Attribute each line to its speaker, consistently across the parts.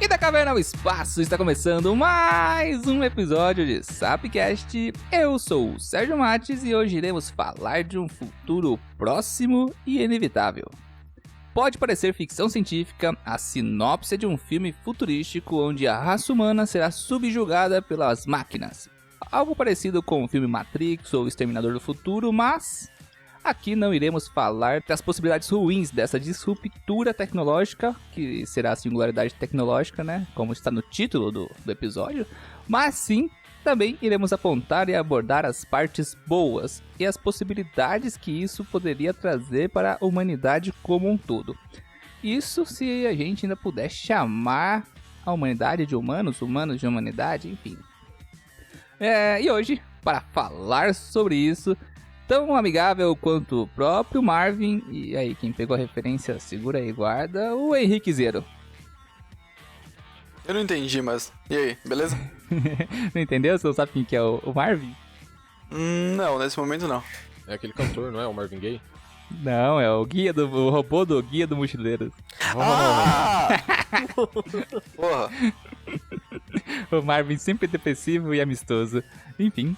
Speaker 1: E da caverna ao espaço, está começando mais um episódio de Sapcast. Eu sou o Sérgio Mates e hoje iremos falar de um futuro próximo e inevitável. Pode parecer ficção científica a sinopse de um filme futurístico onde a raça humana será subjugada pelas máquinas. Algo parecido com o filme Matrix ou Exterminador do Futuro, mas aqui não iremos falar das possibilidades ruins dessa disruptura tecnológica, que será a singularidade tecnológica, né? Como está no título do episódio, mas sim, também iremos apontar e abordar as partes boas e as possibilidades que isso poderia trazer para a humanidade como um todo. Isso se a gente ainda puder chamar a humanidade de humanos, humanos de humanidade, enfim. E hoje, para falar sobre isso, tão amigável quanto o próprio Marvin, e aí quem pegou a referência segura aí e guarda, o Henrique Zero.
Speaker 2: Eu não entendi, mas... E aí, beleza?
Speaker 1: Não entendeu? Você não sabe quem que é o Marvin?
Speaker 2: Não, nesse momento não.
Speaker 3: É aquele cantor, não é? O Marvin Gaye?
Speaker 1: Não, é o robô do Guia do Mochileiro.
Speaker 2: Ah! Porra.
Speaker 1: O Marvin sempre depressivo e amistoso. Enfim.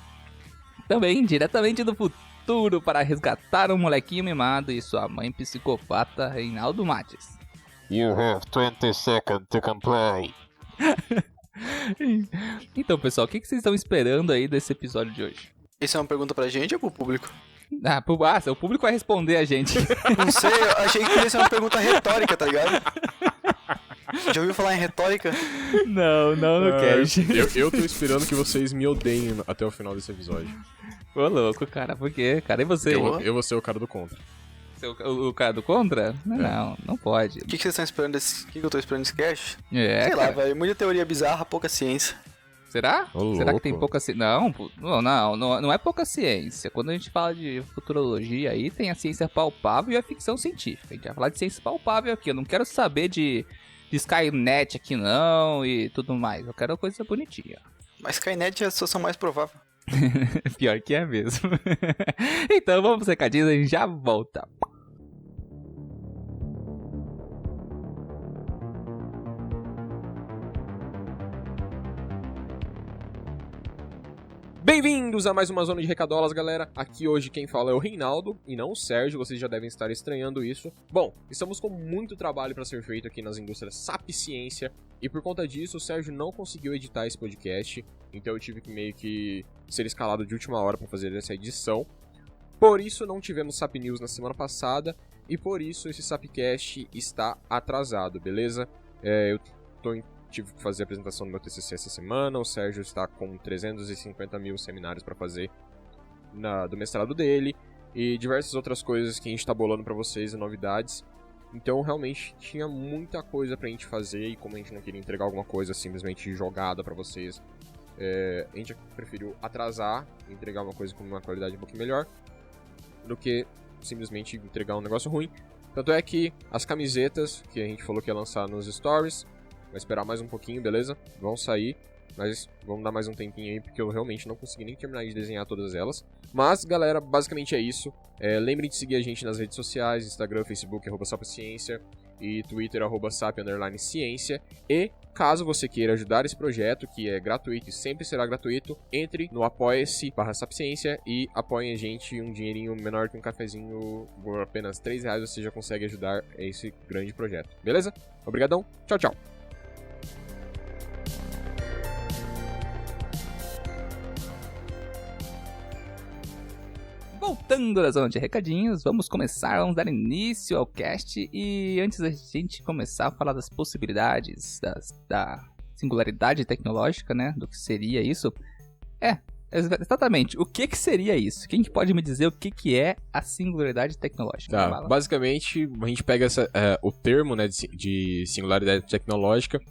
Speaker 1: Também, diretamente do futuro, para resgatar um molequinho mimado e sua mãe psicopata, Reinaldo Mates.
Speaker 4: You have 20 seconds to comply.
Speaker 1: Então, pessoal, o que vocês estão esperando aí desse episódio de hoje?
Speaker 2: Isso é uma pergunta pra gente ou pro público?
Speaker 1: O público vai responder a gente.
Speaker 2: Não sei, eu achei que ia ser uma pergunta retórica, tá ligado? Já ouviu falar em retórica?
Speaker 1: Não cast.
Speaker 3: Eu tô esperando que vocês me odeiem até o final desse episódio.
Speaker 1: Ô, louco, cara, por quê? Cara, e você?
Speaker 3: Eu vou ser o cara do contra.
Speaker 1: O cara do contra? Não pode.
Speaker 2: O que vocês estão esperando desse... O que eu tô esperando desse cast?
Speaker 1: É,
Speaker 2: sei
Speaker 1: cara.
Speaker 2: lá, velho. Muita teoria bizarra, pouca ciência.
Speaker 1: Será?
Speaker 3: Ô,
Speaker 1: Será que
Speaker 3: louco.
Speaker 1: tem pouca ciência? Não é pouca ciência. Quando a gente fala de futurologia aí, tem a ciência palpável e a ficção científica. A gente vai falar de ciência palpável aqui. Eu não quero saber de Skynet aqui não e tudo mais. Eu quero coisa bonitinha.
Speaker 2: Mas Skynet é a situação mais provável.
Speaker 1: Pior que é mesmo. Então vamos pro recadinho e a gente já volta.
Speaker 3: Bem-vindos a mais uma Zona de Recadolas, galera. Aqui hoje quem fala é o Reinaldo e não o Sérgio, vocês já devem estar estranhando isso. Bom, estamos com muito trabalho para ser feito aqui nas indústrias Sapciência e por conta disso o Sérgio não conseguiu editar esse podcast, então eu tive que meio que ser escalado de última hora para fazer essa edição. Por isso não tivemos Sap News na semana passada e por isso esse Sapcast está atrasado, beleza? Tive que fazer a apresentação do meu TCC essa semana, o Sérgio está com 350 mil seminários para fazer do mestrado dele e diversas outras coisas que a gente está bolando para vocês e novidades. Então realmente tinha muita coisa pra gente fazer e como a gente não queria entregar alguma coisa simplesmente jogada para vocês, a gente preferiu atrasar e entregar uma coisa com uma qualidade um pouquinho melhor do que simplesmente entregar um negócio ruim. Tanto é que as camisetas que a gente falou que ia lançar nos stories, vai esperar mais um pouquinho, beleza? Vão sair, mas vamos dar mais um tempinho aí, porque eu realmente não consegui nem terminar de desenhar todas elas. Mas, galera, basicamente é isso. Lembrem de seguir a gente nas redes sociais, Instagram, Facebook, @sapciência e Twitter, @sap_ciência. E, caso você queira ajudar esse projeto, que é gratuito e sempre será gratuito, entre no apoia-se/sapciência e apoiem a gente um dinheirinho menor que um cafezinho, por apenas R$3 você já consegue ajudar esse grande projeto, beleza? Obrigadão, tchau, tchau!
Speaker 1: Voltando da zona de recadinhos, vamos dar início ao cast. E antes da gente começar a falar das possibilidades da singularidade tecnológica, né, do que seria isso, exatamente, o que seria isso? Quem que pode me dizer o que é a singularidade tecnológica?
Speaker 3: Tá, basicamente a gente pega o termo, né, de singularidade tecnológica,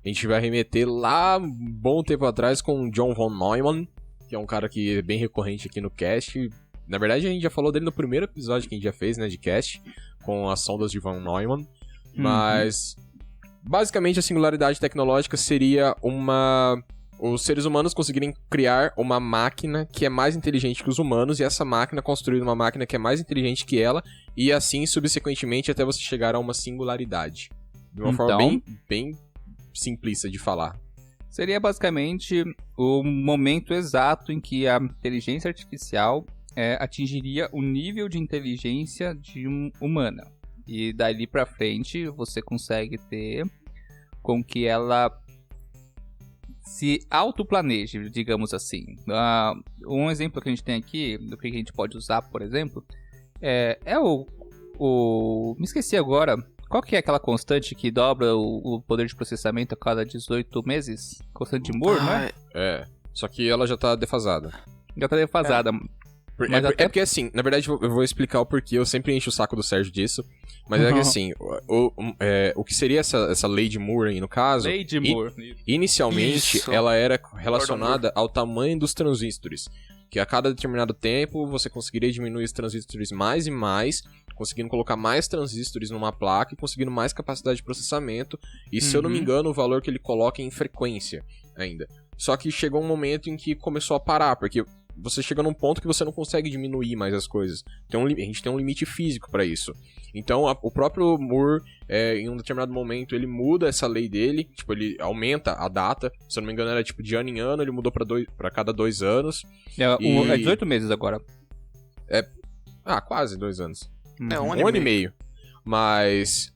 Speaker 3: a gente vai remeter lá um bom tempo atrás com John von Neumann, que é um cara que é bem recorrente aqui no cast. Na verdade, a gente já falou dele no primeiro episódio que a gente já fez, né, de cast, com as sondas de von Neumann. Mas, basicamente, a singularidade tecnológica seria os seres humanos conseguirem criar uma máquina que é mais inteligente que os humanos, e essa máquina construir uma máquina que é mais inteligente que ela, e assim, subsequentemente, até você chegar a uma singularidade. De uma forma bem simplista de falar.
Speaker 1: Seria basicamente o momento exato em que a inteligência artificial atingiria o nível de inteligência de humana. E dali pra frente você consegue ter com que ela se autoplaneje, digamos assim. Um exemplo que a gente tem aqui, do que a gente pode usar, por exemplo, me esqueci agora. Qual que é aquela constante que dobra o poder de processamento a cada 18 meses? Constante de Moore, não é?
Speaker 3: Só que ela já tá defasada.
Speaker 1: Já tá defasada. Mas
Speaker 3: é porque assim, na verdade eu vou explicar o porquê, eu sempre encho o saco do Sérgio disso, mas é que assim, o que seria essa lei de Moore aí no caso,
Speaker 1: Lei de Moore.
Speaker 3: Inicialmente
Speaker 2: Isso.
Speaker 3: ela era relacionada ao tamanho dos transistores, que a cada determinado tempo você conseguiria diminuir os transistores mais e mais, conseguindo colocar mais transistores numa placa e conseguindo mais capacidade de processamento, e se eu não me engano o valor que ele coloca é em frequência ainda. Só que chegou um momento em que começou a parar, porque você chega num ponto que você não consegue diminuir mais as coisas. A gente tem um limite físico pra isso. Então, o próprio Moore, em um determinado momento, ele muda essa lei dele. Tipo, ele aumenta a data. Se eu não me engano, era tipo de ano em ano. Ele mudou pra cada 2 anos.
Speaker 1: É 18 meses agora.
Speaker 3: Quase 2 anos.
Speaker 2: É, um
Speaker 3: Um ano e meio. Mas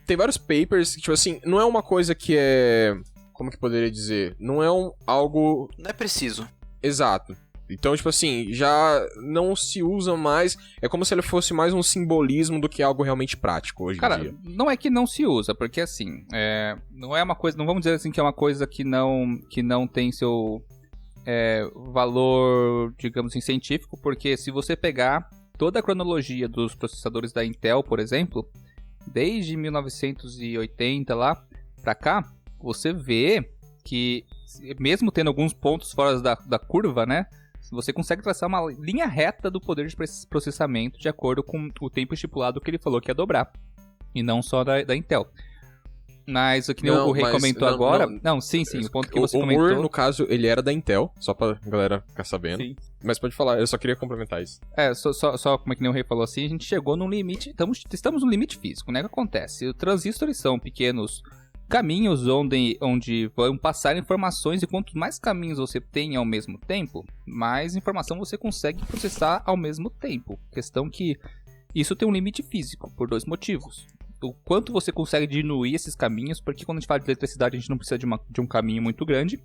Speaker 3: tem vários papers que, tipo assim, não é uma coisa que é... Como que poderia dizer? Não é algo...
Speaker 2: Não é preciso.
Speaker 3: Exato. Então, tipo assim, já não se usa mais... É como se ele fosse mais um simbolismo do que algo realmente prático hoje em dia.
Speaker 1: Cara, não é que não se usa, porque assim, não é uma coisa... Não vamos dizer assim que é uma coisa que não tem seu valor, digamos assim, científico, porque se você pegar toda a cronologia dos processadores da Intel, por exemplo, desde 1980 lá pra cá, você vê que, mesmo tendo alguns pontos fora da curva, né, você consegue traçar uma linha reta do poder de processamento de acordo com o tempo estipulado que ele falou que ia dobrar, e não só da Intel. Mas o que o Rei comentou agora... Não, sim, o ponto que você comentou...
Speaker 3: O Moore, no caso, ele era da Intel, só pra galera ficar sabendo.
Speaker 1: Sim.
Speaker 3: Mas pode falar, eu só queria complementar isso.
Speaker 1: Só como é que nem o Rei falou assim, a gente chegou num limite, estamos num limite físico, né? O que acontece? Os transistores são pequenos caminhos onde vão passar informações, e quanto mais caminhos você tem ao mesmo tempo, mais informação você consegue processar ao mesmo tempo. Questão que isso tem um limite físico, por 2 motivos. O quanto você consegue diminuir esses caminhos, porque quando a gente fala de eletricidade a gente não precisa de um caminho muito grande,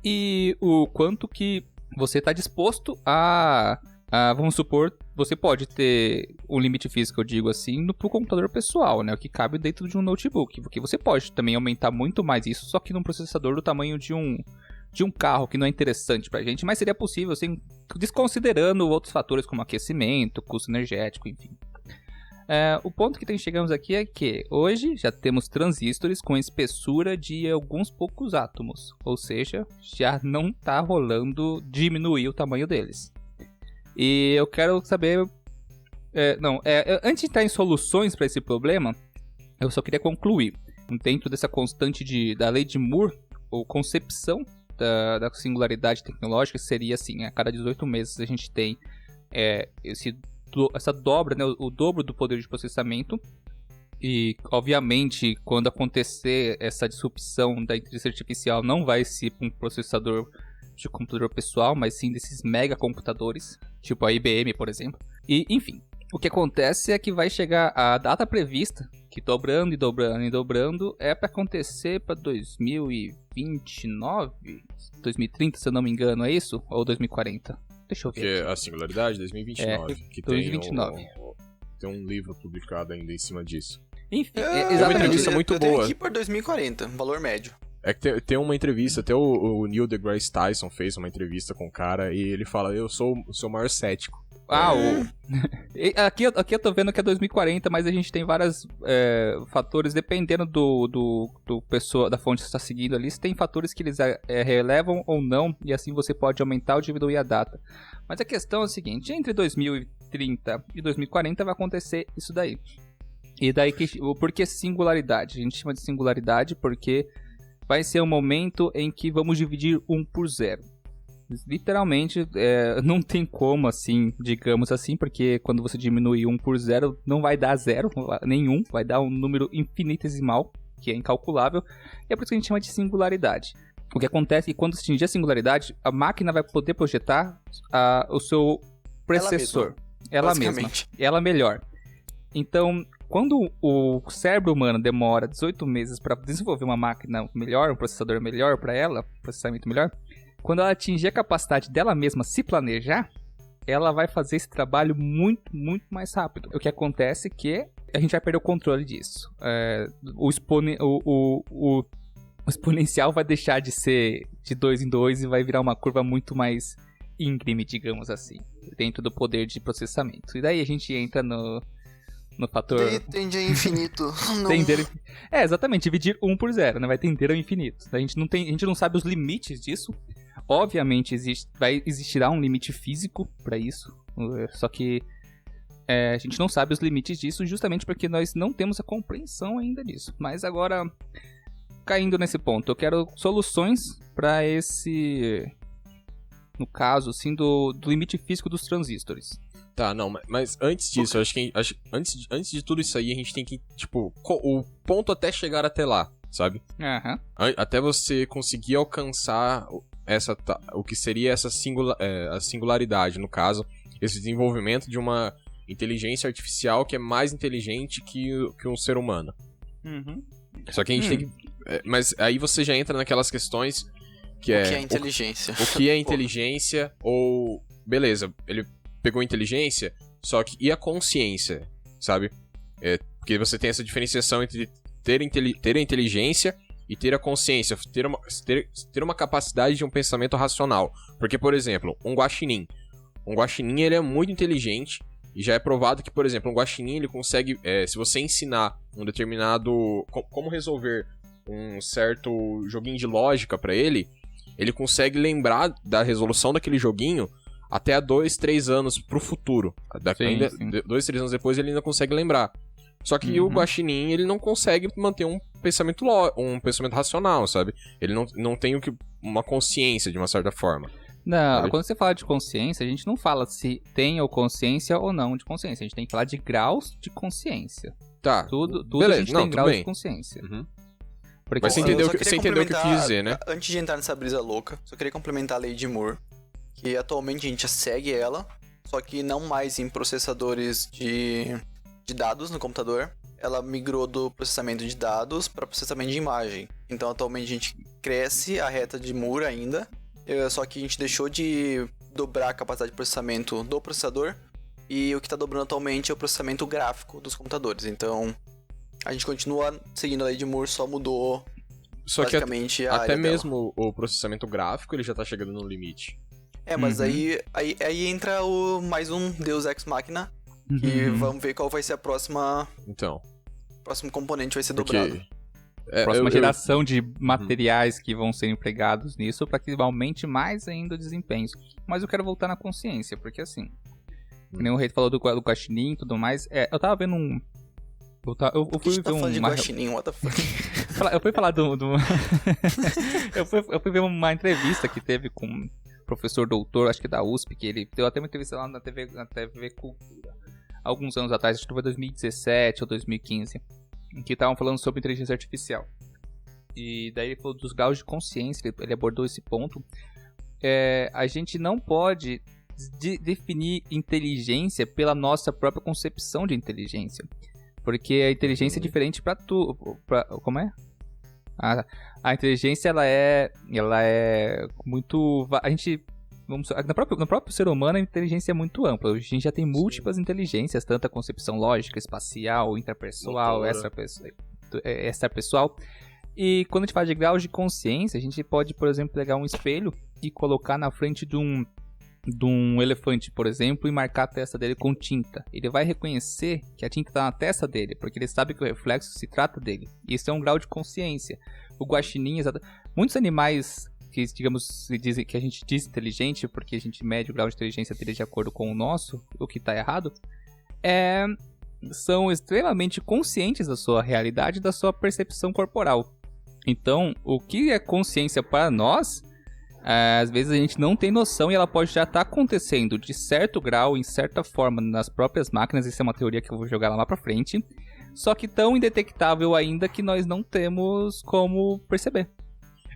Speaker 1: e o quanto que você está disposto vamos supor, você pode ter um limite físico, eu digo assim, pro computador pessoal, né? O que cabe dentro de um notebook. Porque você pode também aumentar muito mais isso, só que num processador do tamanho de um carro, que não é interessante pra gente, mas seria possível, assim, desconsiderando outros fatores como aquecimento, custo energético, enfim. O ponto que chegamos aqui é que hoje já temos transistores com espessura de alguns poucos átomos, ou seja, já não está rolando diminuir o tamanho deles. E eu quero saber... antes de entrar em soluções para esse problema, eu só queria concluir. Dentro dessa constante da lei de Moore, a concepção da singularidade tecnológica seria assim, a cada 18 meses a gente tem essa dobra, né, o dobro do poder de processamento. E, obviamente, quando acontecer essa disrupção da inteligência artificial, não vai ser um processador de computador pessoal, mas sim desses mega computadores, tipo a IBM, por exemplo. E, enfim, o que acontece é que vai chegar a data prevista, que dobrando e dobrando e dobrando, é para acontecer para 2029, 2030, se eu não me engano, é isso? Ou 2040? Deixa eu ver.
Speaker 3: Que é a singularidade 2029. Que
Speaker 1: 2029.
Speaker 3: Tem um livro publicado ainda em cima disso.
Speaker 1: Enfim,
Speaker 3: uma
Speaker 1: exatamente.
Speaker 3: entrevista muito
Speaker 2: eu tenho
Speaker 3: boa.
Speaker 2: aqui por 2040, valor médio.
Speaker 3: É que tem uma entrevista, até o Neil deGrasse Tyson fez uma entrevista com o cara e ele fala, eu sou o seu maior cético.
Speaker 1: Aqui eu tô vendo que é 2040, mas a gente tem vários fatores, dependendo da fonte que você está seguindo ali, tem fatores que eles relevam ou não, e assim você pode aumentar ou diminuir a data. Mas a questão é a seguinte, entre 2030 e 2040 vai acontecer isso daí. E daí, por que singularidade? A gente chama de singularidade porque vai ser um momento em que vamos dividir 1 por 0. Literalmente, não tem como, assim, digamos assim, porque quando você diminui 1 por 0, não vai dar 0 nenhum, vai dar um número infinitesimal, que é incalculável, e é por isso que a gente chama de singularidade. O que acontece é que quando se atingir a singularidade, a máquina vai poder projetar o seu precessor. Ela mesma. Ela melhor. Então, quando o cérebro humano demora 18 meses para desenvolver uma máquina melhor, um processador melhor para ela, um processamento melhor, quando ela atingir a capacidade dela mesma se planejar, ela vai fazer esse trabalho muito, muito mais rápido. O que acontece é que a gente vai perder o controle disso. O exponencial vai deixar de ser de 2 em 2 e vai virar uma curva muito mais íngreme, digamos assim, dentro do poder de processamento. E daí a gente entra no fator...
Speaker 2: Daí tende a infinito.
Speaker 1: Exatamente, dividir 1 por 0, né? Vai tender ao infinito. A gente não sabe os limites disso. Obviamente existirá um limite físico para isso, só que a gente não sabe os limites disso justamente porque nós não temos a compreensão ainda disso. Mas agora, caindo nesse ponto, eu quero soluções para esse, no caso, assim, do limite físico dos transistores.
Speaker 3: Tá, não, mas antes disso, acho que antes de tudo isso aí, a gente tem que, tipo, o ponto até chegar até lá, sabe?
Speaker 1: Aham.
Speaker 3: Até você conseguir alcançar o que seria essa a singularidade, no caso, esse desenvolvimento de uma inteligência artificial que é mais inteligente que um ser humano.
Speaker 1: Uhum.
Speaker 3: Só que a gente tem que... mas aí você já entra naquelas questões que
Speaker 2: O que é inteligência?
Speaker 3: O que é inteligência, ou... Beleza, ele pegou a inteligência, só que... E a consciência, sabe? Porque você tem essa diferenciação entre ter a inteligência e ter a consciência, ter uma capacidade de um pensamento racional. Porque, por exemplo, um guaxinim, ele é muito inteligente e já é provado que, por exemplo, um guaxinim ele consegue, se você ensinar um determinado... como resolver um certo joguinho de lógica pra ele consegue lembrar da resolução daquele joguinho até há 2, 3 anos pro futuro.
Speaker 1: Sim.
Speaker 3: 2, 3 anos depois ele ainda consegue lembrar. Só que o guaxinim, ele não consegue manter um pensamento racional, sabe? Ele não tem uma consciência, de uma certa forma.
Speaker 1: Não,
Speaker 3: sabe?
Speaker 1: Quando você fala de consciência, a gente não fala se tem ou consciência ou não de consciência. A gente tem que falar de graus de consciência.
Speaker 3: Tá.
Speaker 1: Tudo
Speaker 3: beleza.
Speaker 1: a gente tem graus de consciência.
Speaker 3: Uhum.
Speaker 1: Porque
Speaker 3: Mas você entendeu o que eu quis dizer, né?
Speaker 2: Antes de entrar nessa brisa louca, só queria complementar a lei de Moore, que atualmente a gente já segue ela, só que não mais em processadores de dados no computador. Ela migrou do processamento de dados para processamento de imagem. Então, atualmente, a gente cresce a reta de Moore ainda, só que a gente deixou de dobrar a capacidade de processamento do processador, e o que está dobrando atualmente é o processamento gráfico dos computadores. Então, a gente continua seguindo a lei de Moore, só mudou
Speaker 3: Só que
Speaker 2: basicamente a
Speaker 3: até
Speaker 2: área
Speaker 3: mesmo o processamento gráfico, ele já tá chegando no limite.
Speaker 2: mas aí entra mais um Deus Ex Machina, e vamos ver qual vai ser a próxima...
Speaker 3: Então.
Speaker 2: O próximo componente vai ser
Speaker 3: Porque...
Speaker 2: dobrado.
Speaker 1: Próxima geração de materiais que vão ser empregados nisso para que aumente mais ainda o desempenho. Mas eu quero voltar na consciência, porque assim, que nem o Rei falou do guaxinim e tudo mais, eu tava vendo um... Eu fui ver
Speaker 2: falando de guaxinim, what the fuck?
Speaker 1: Eu fui falar eu fui ver uma entrevista que teve com um professor doutor, acho que da USP, que ele deu até uma entrevista lá na TV Cultura, alguns anos atrás, acho que foi 2017 ou 2015, em que estavam falando sobre inteligência artificial. E daí ele falou dos graus de consciência, ele abordou esse ponto. A gente não pode definir inteligência pela nossa própria concepção de inteligência. Porque a inteligência é diferente para tu. Como é? A inteligência ela é muito. A gente. No próprio ser humano, a inteligência é muito ampla. A gente já tem múltiplas inteligências, tanto a concepção lógica, espacial, interpessoal, extrapessoal. E quando a gente fala de graus de consciência, a gente pode, por exemplo, pegar um espelho e colocar na frente de um elefante, por exemplo, e marcar a testa dele com tinta. Ele vai reconhecer que a tinta está na testa dele, porque ele sabe que o reflexo se trata dele. Isso é um grau de consciência. O guaxinim, muitos animais que, digamos, que a gente diz inteligente, porque a gente mede o grau de inteligência dele de acordo com o nosso, o que está errado, são extremamente conscientes da sua realidade e da sua percepção corporal. Então, o que é consciência para nós... às vezes a gente não tem noção e ela pode já estar acontecendo de certo grau, em certa forma, nas próprias máquinas. Isso é uma teoria que eu vou jogar lá pra frente. só que tão indetectável ainda que nós não temos como perceber.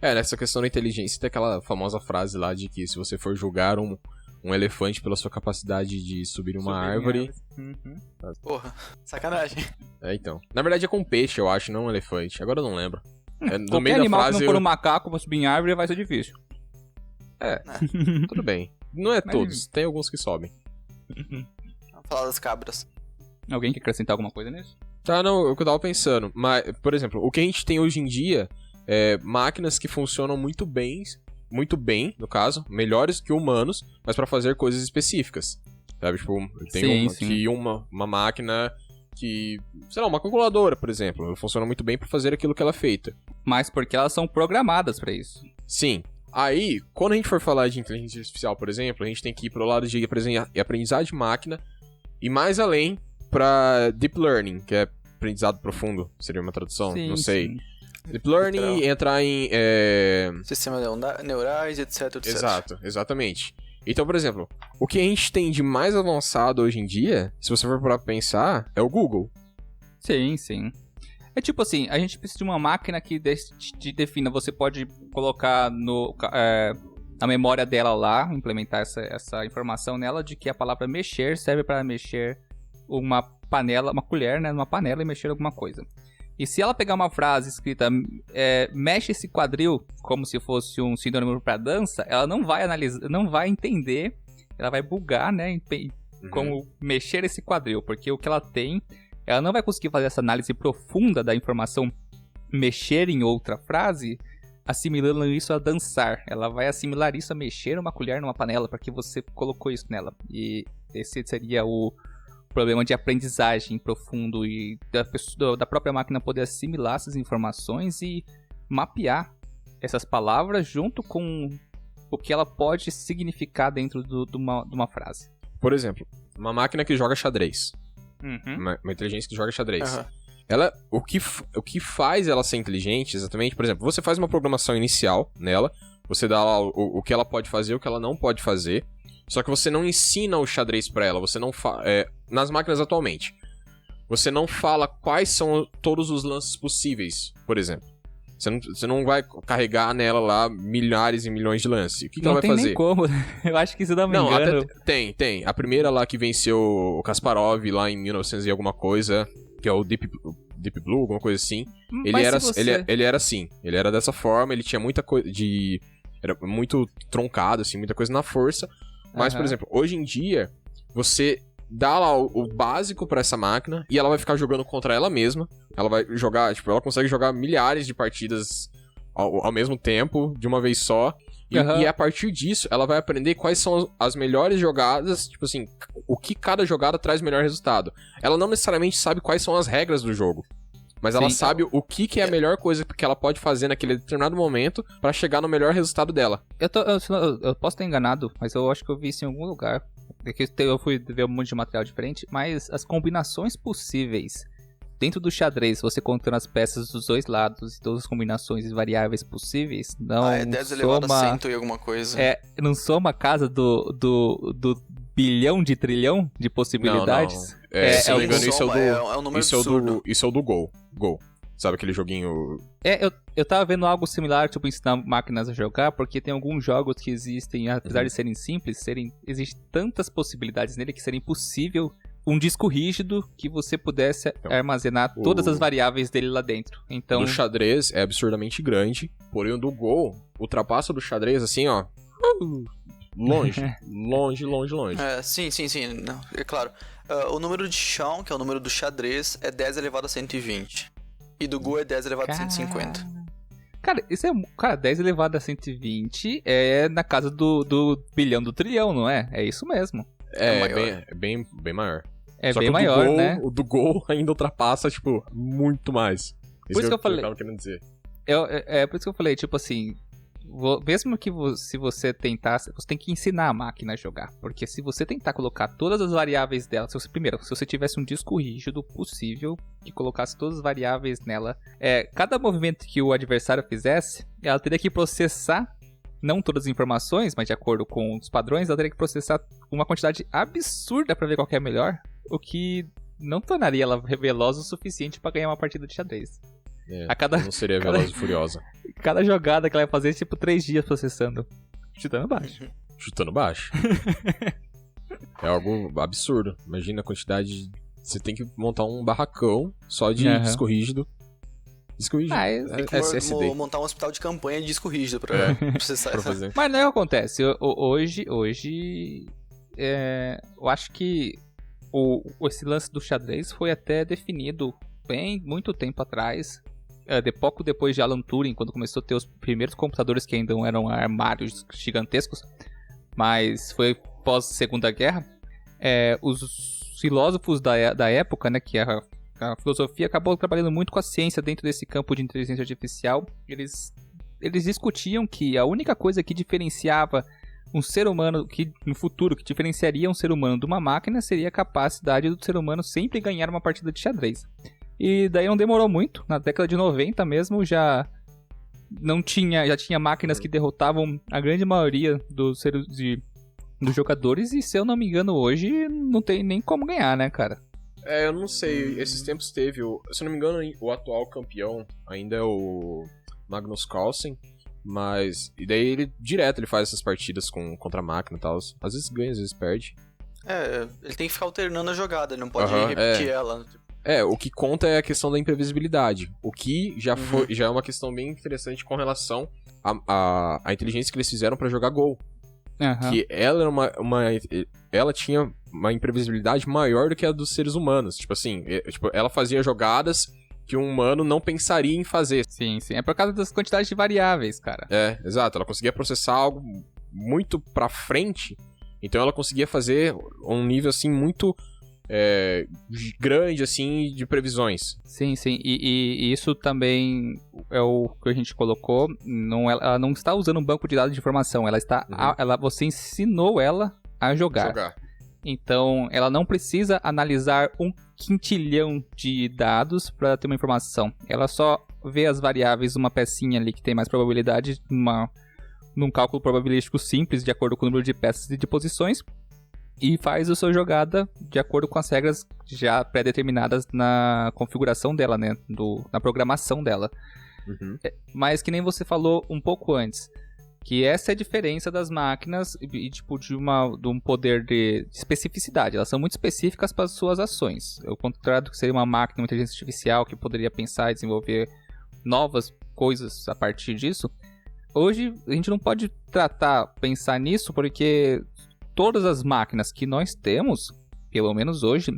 Speaker 3: Nessa questão da inteligência tem aquela famosa frase lá de que se você for julgar um elefante pela sua capacidade de subir uma árvore...
Speaker 1: Uhum.
Speaker 2: Porra, sacanagem.
Speaker 3: Então. Na verdade é com peixe, eu acho, não um elefante. Agora eu não lembro. No
Speaker 1: Qualquer
Speaker 3: meio da
Speaker 1: animal
Speaker 3: frase
Speaker 1: que não for um macaco pra subir em árvore vai ser difícil.
Speaker 3: Tudo bem. Não é todos, tem alguns que sobem.
Speaker 2: Vamos falar das cabras.
Speaker 1: Alguém quer acrescentar alguma coisa nisso?
Speaker 3: Tá, não, o que eu tava pensando. Mas, por exemplo, o que a gente tem hoje em dia é máquinas que funcionam muito bem, no caso, melhores que humanos, mas pra fazer coisas específicas. Sabe, tipo, tem uma máquina que, sei lá, uma calculadora, por exemplo, funciona muito bem pra fazer aquilo que ela é feita.
Speaker 1: Mas porque elas são programadas pra isso.
Speaker 3: Sim. Aí, quando a gente for falar de inteligência artificial, por exemplo, a gente tem que ir pro lado de aprendizagem de máquina e mais além pra Deep Learning, que é aprendizado profundo, seria uma tradução,
Speaker 1: Sim,
Speaker 3: não sei.
Speaker 1: sim.
Speaker 3: Deep Learning, entrar em...
Speaker 2: Sistema neurais, etc.
Speaker 3: Exato, exatamente. Então, por exemplo, o que a gente tem de mais avançado hoje em dia, se você for pra pensar, é o Google.
Speaker 1: Sim, sim. É tipo assim, a gente precisa de uma máquina que te defina. Você pode colocar na memória dela lá, implementar essa informação nela de que a palavra mexer serve para mexer uma panela, uma colher, né, numa panela e mexer alguma coisa. E se ela pegar uma frase escrita mexe esse quadril como se fosse um sinônimo para dança, ela não vai analisar, não vai entender, ela vai bugar, né, como mexer esse quadril, porque o que ela tem, ela não vai conseguir fazer essa análise profunda da informação mexer em outra frase, assimilando isso a dançar. Ela vai assimilar isso a mexer uma colher numa panela, porque você colocou isso nela. E esse seria o problema de aprendizagem profundo e da própria máquina poder assimilar essas informações e mapear essas palavras junto com o que ela pode significar dentro de uma frase.
Speaker 3: Por exemplo, uma máquina que joga xadrez. Uma inteligência que joga xadrez. Ela, o que faz ela ser inteligente, exatamente, por exemplo, você faz uma programação inicial nela, você dá lá o que ela pode fazer, o que ela não pode fazer, só que você não ensina o xadrez pra ela, você não nas máquinas atualmente, você não fala quais são todos os lances possíveis, por exemplo. Você não vai carregar nela lá milhares e milhões de lances. O que ela vai fazer?
Speaker 1: Não tem nem como. Eu acho que isso dá me engano.
Speaker 3: Até tem. A primeira lá que venceu o Kasparov lá em 1900 e alguma coisa, que é o Deep Blue, alguma coisa assim. Ele era assim. Ele era dessa forma, ele tinha muita coisa de... Era muito troncado, assim, muita coisa na força. Mas, por exemplo, hoje em dia, você dá lá o básico pra essa máquina e ela vai ficar jogando contra ela mesma. Ela vai jogar, tipo, ela consegue jogar milhares de partidas ao mesmo tempo, de uma vez só. E a partir disso, ela vai aprender quais são as melhores jogadas, tipo assim, o que cada jogada traz melhor resultado. Ela não necessariamente sabe quais são as regras do jogo, mas ela sabe o que é a melhor coisa que ela pode fazer naquele determinado momento pra chegar no melhor resultado dela.
Speaker 1: Eu posso estar enganado, mas eu acho que eu vi isso em algum lugar. Eu fui ver um monte de material diferente, mas as combinações possíveis dentro do xadrez, você contando as peças dos dois lados e todas as combinações e variáveis possíveis, não
Speaker 2: é 10 elevado a 100 e alguma coisa.
Speaker 1: Não soma a casa do bilhão de trilhão de possibilidades?
Speaker 3: Não. Se não me engano,
Speaker 2: é um número absurdo.
Speaker 3: Isso é o do Go. Sabe aquele joguinho...
Speaker 1: Eu tava vendo algo similar, tipo, ensinar máquinas a jogar, porque tem alguns jogos que existem, apesar de serem simples, existem tantas possibilidades nele que seria impossível um disco rígido que você pudesse armazenar todas as variáveis dele lá dentro. Então...
Speaker 3: O do xadrez é absurdamente grande, porém o do Go ultrapassa o do xadrez assim, ó... Longe.
Speaker 2: Sim. Não, é claro. O número de chão, que é o número do xadrez, é 10 elevado a 120. E do Go é 10 elevado a 150.
Speaker 1: Cara, isso é... Cara, 10 elevado a 120 é na casa do bilhão do trilhão, não é? É isso mesmo.
Speaker 3: É bem maior.
Speaker 1: Só bem maior, né?
Speaker 3: O do Go ainda ultrapassa, tipo, muito mais.
Speaker 1: Por isso que eu falei.
Speaker 3: Eu tava querendo dizer.
Speaker 1: Por isso que eu falei, tipo assim... Mesmo que se você tentar, você tem que ensinar a máquina a jogar. Porque se você tentar colocar todas as variáveis dela, se você tivesse um disco rígido possível que colocasse todas as variáveis nela, cada movimento que o adversário fizesse, ela teria que processar, não todas as informações, mas de acordo com os padrões, ela teria que processar uma quantidade absurda pra ver qual que é melhor. O que não tornaria ela veloz o suficiente pra ganhar uma partida de xadrez.
Speaker 3: É,
Speaker 1: A cada-
Speaker 3: não seria Veloz e Furiosa.
Speaker 1: Cada jogada que ela vai fazer é tipo 3 dias processando. Chutando baixo.
Speaker 3: Chutando baixo. É algo absurdo. Imagina a quantidade de... Você tem que montar um barracão só de
Speaker 1: Aham.
Speaker 3: disco rígido. Disco rígido.
Speaker 2: Tem que
Speaker 3: SSD.
Speaker 2: montar um hospital de campanha de disco rígido pra
Speaker 3: É.
Speaker 2: processar
Speaker 3: Pra
Speaker 2: essa.
Speaker 3: fazer.
Speaker 1: Mas não é o que acontece. Hoje eu acho que esse lance do xadrez foi até definido bem muito tempo atrás. Pouco depois de Alan Turing, quando começou a ter os primeiros computadores que ainda não eram armários gigantescos, mas foi pós Segunda Guerra. Os filósofos da época, né, que a filosofia acabou trabalhando muito com a ciência dentro desse campo de inteligência artificial. Eles discutiam que a única coisa que diferenciava um ser humano, que no futuro, que diferenciaria um ser humano de uma máquina, seria a capacidade do ser humano sempre ganhar uma partida de xadrez. E daí não demorou muito, na década de 90 mesmo, já tinha máquinas que derrotavam a grande maioria dos jogadores, e se eu não me engano hoje não tem nem como ganhar, né, cara?
Speaker 3: Eu não sei. Esses tempos teve, se eu não me engano, o atual campeão ainda é o Magnus Carlsen. Mas. E daí ele faz essas partidas contra a máquina e tal. Às vezes ganha, às vezes perde.
Speaker 2: Ele tem que ficar alternando a jogada, ele não pode
Speaker 3: Aham,
Speaker 2: repetir ela.
Speaker 3: O que conta é a questão da imprevisibilidade. O que já é uma questão bem interessante com relação à inteligência que eles fizeram pra jogar Go.
Speaker 1: Aham.
Speaker 3: Que ela era ela tinha uma imprevisibilidade maior do que a dos seres humanos. Tipo assim, ela fazia jogadas que um humano não pensaria em fazer.
Speaker 1: Sim. É por causa das quantidades de variáveis, cara.
Speaker 3: Exato. Ela conseguia processar algo muito pra frente. Então ela conseguia fazer um nível assim muito grande assim de previsões.
Speaker 1: Sim. E isso também é o que a gente colocou. Ela não está usando um banco de dados de informação. Ela está. Você ensinou ela a jogar. Então, ela não precisa analisar 1 quintilhão de dados para ter uma informação. Ela só vê as variáveis, uma pecinha ali que tem mais probabilidade, num cálculo probabilístico simples, de acordo com o número de peças e de posições, e faz a sua jogada de acordo com as regras já pré-determinadas na configuração dela, né? Na programação dela. Mas que nem você falou um pouco antes, que essa é a diferença das máquinas e tipo, de um poder de especificidade. Elas são muito específicas para as suas ações. Ao contrário do que seria uma máquina, uma inteligência artificial que poderia pensar e desenvolver novas coisas a partir disso. Hoje a gente não pode pensar nisso, porque todas as máquinas que nós temos, pelo menos hoje,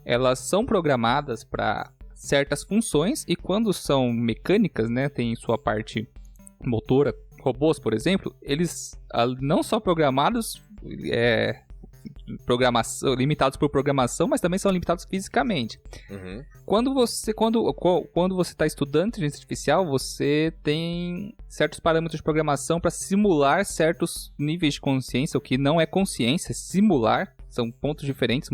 Speaker 1: elas são programadas para certas funções, e quando são mecânicas, né, tem sua parte motora. Robôs, por exemplo, eles não só programados, limitados por programação, mas também são limitados fisicamente. Quando você está estudando inteligência artificial, você tem certos parâmetros de programação para simular certos níveis de consciência, o que não é consciência, é simular. São pontos diferentes,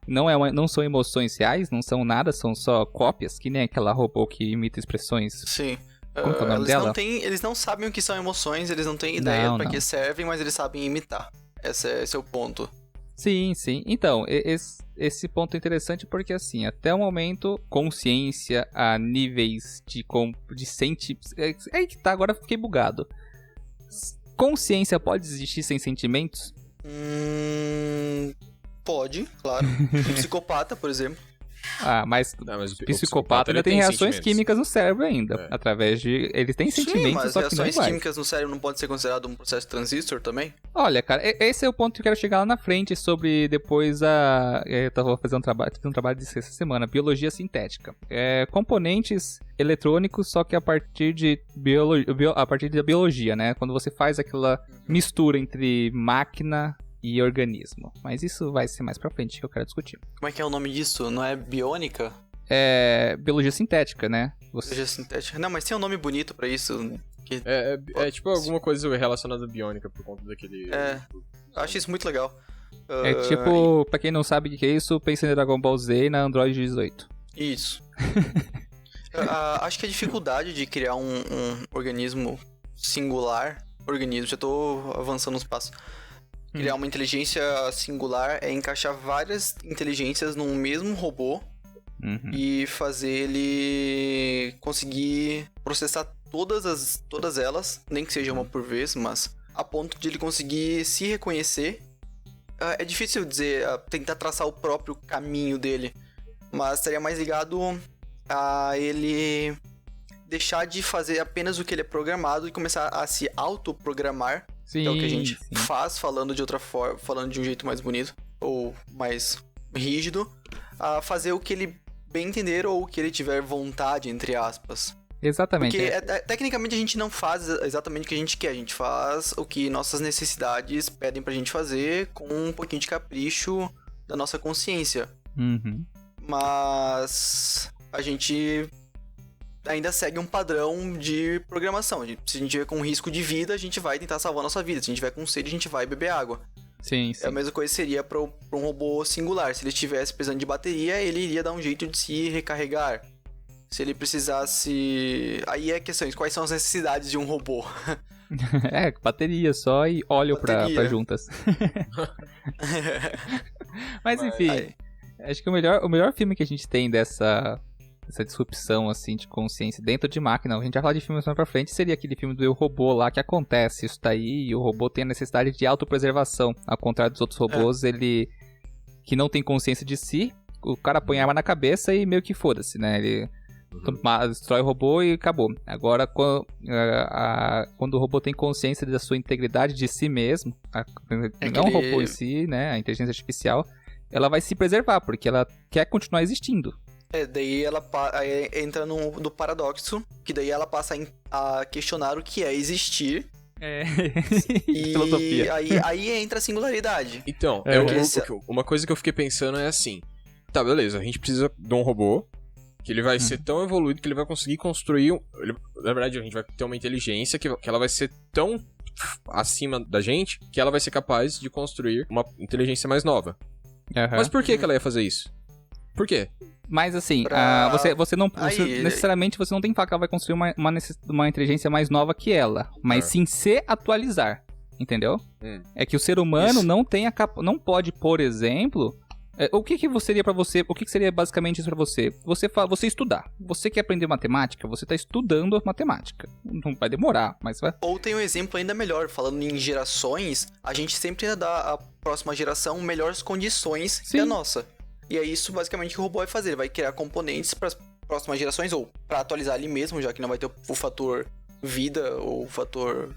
Speaker 1: não são emoções reais, não são nada, são só cópias, que nem aquela robô que imita expressões.
Speaker 2: Sim.
Speaker 1: Como que é o nome dela?
Speaker 2: Eles não sabem o que são emoções, eles não têm ideia pra que servem, mas eles sabem imitar. Esse é o ponto.
Speaker 1: Sim. Então, esse ponto é interessante porque, assim, até o momento, consciência a níveis de sentimentos... É aí que tá, agora eu fiquei bugado. Consciência pode existir sem sentimentos?
Speaker 2: Pode, claro. Um psicopata, por exemplo.
Speaker 1: Mas
Speaker 3: o
Speaker 1: psicopata ainda tem reações químicas no cérebro ainda. Através de... Ele tem sentimentos,
Speaker 2: mas
Speaker 1: só que não
Speaker 2: reações químicas no cérebro não pode ser considerado um processo transistor também?
Speaker 1: Olha, cara, esse é o ponto que eu quero chegar lá na frente sobre depois eu tava fazendo um trabalho disso essa semana, biologia sintética. Componentes eletrônicos, só que a partir da biologia, né? Quando você faz aquela mistura entre máquina e organismo. Mas isso vai ser mais pra frente que eu quero discutir.
Speaker 2: Como é que é o nome disso? Não é biônica?
Speaker 1: É biologia sintética, né?
Speaker 2: Biologia sintética. Não, mas tem um nome bonito pra isso.
Speaker 3: É tipo alguma coisa relacionada à biônica por conta daquele...
Speaker 2: Acho isso muito legal.
Speaker 1: Tipo, pra quem não sabe o que é isso, pensa em Dragon Ball Z e na Android 18.
Speaker 2: Isso. Acho que a dificuldade de criar um organismo singular... Já tô avançando uns passos. Criar uma inteligência singular é encaixar várias inteligências num mesmo robô e fazer ele conseguir processar todas elas, nem que seja uma por vez, mas a ponto de ele conseguir se reconhecer. É difícil dizer, tentar traçar o próprio caminho dele, mas estaria mais ligado a ele deixar de fazer apenas o que ele é programado e começar a se autoprogramar.
Speaker 1: Sim,
Speaker 2: que é o que a gente faz, falando de outra forma, falando de um jeito mais bonito ou mais rígido, a fazer o que ele bem entender ou o que ele tiver vontade, entre aspas.
Speaker 1: Exatamente.
Speaker 2: Porque tecnicamente a gente não faz exatamente o que a gente quer, a gente faz o que nossas necessidades pedem pra gente fazer com um pouquinho de capricho da nossa consciência. Mas a gente ainda segue um padrão de programação. Se a gente tiver com risco de vida, a gente vai tentar salvar a nossa vida. Se a gente tiver com sede, a gente vai beber água.
Speaker 1: Sim.
Speaker 2: A mesma coisa seria para um robô singular. Se ele estivesse precisando de bateria, ele iria dar um jeito de se recarregar. Se ele precisasse... Aí é questão, quais são as necessidades de um robô?
Speaker 1: Bateria só e óleo pra juntas. Mas enfim, acho que o melhor filme que a gente tem dessa disrupção, assim, de consciência dentro de máquina, a gente vai falar de filmes mais pra frente, seria aquele filme do Eu, Robô lá, que acontece isso daí, e o robô tem a necessidade de autopreservação, ao contrário dos outros robôs, ele que não tem consciência de si, o cara põe arma na cabeça e meio que foda-se, né, ele destrói o robô e acabou. Agora, quando o robô tem consciência da sua integridade de si mesmo, não o robô em si, né, a inteligência artificial, ela vai se preservar, porque ela quer continuar existindo.
Speaker 2: Daí ela entra no paradoxo, que daí ela passa a questionar o que é existir. E
Speaker 1: filosofia.
Speaker 2: Aí entra a singularidade.
Speaker 3: Então, uma coisa que eu fiquei pensando é assim, tá, beleza, a gente precisa de um robô, que ele vai ser tão evoluído que ele vai conseguir construir... Na verdade, a gente vai ter uma inteligência que ela vai ser tão acima da gente, que ela vai ser capaz de construir uma inteligência mais nova. Mas por que ela ia fazer isso? Por quê?
Speaker 1: Mas assim, você não necessariamente você não tem que falar que ela vai construir uma inteligência mais nova que ela, mas sim se atualizar, entendeu? É que o ser humano não pode, por exemplo, o que seria para você? O que seria basicamente isso para você? Você estudar. Você quer aprender matemática? Você tá estudando matemática. Não vai demorar, mas vai.
Speaker 2: Ou tem um exemplo ainda melhor, falando em gerações, a gente sempre ia dar à próxima geração melhores condições que a nossa. E é isso basicamente que o robô vai fazer. Ele vai criar componentes para as próximas gerações, ou para atualizar ali mesmo, já que não vai ter o fator vida ou o fator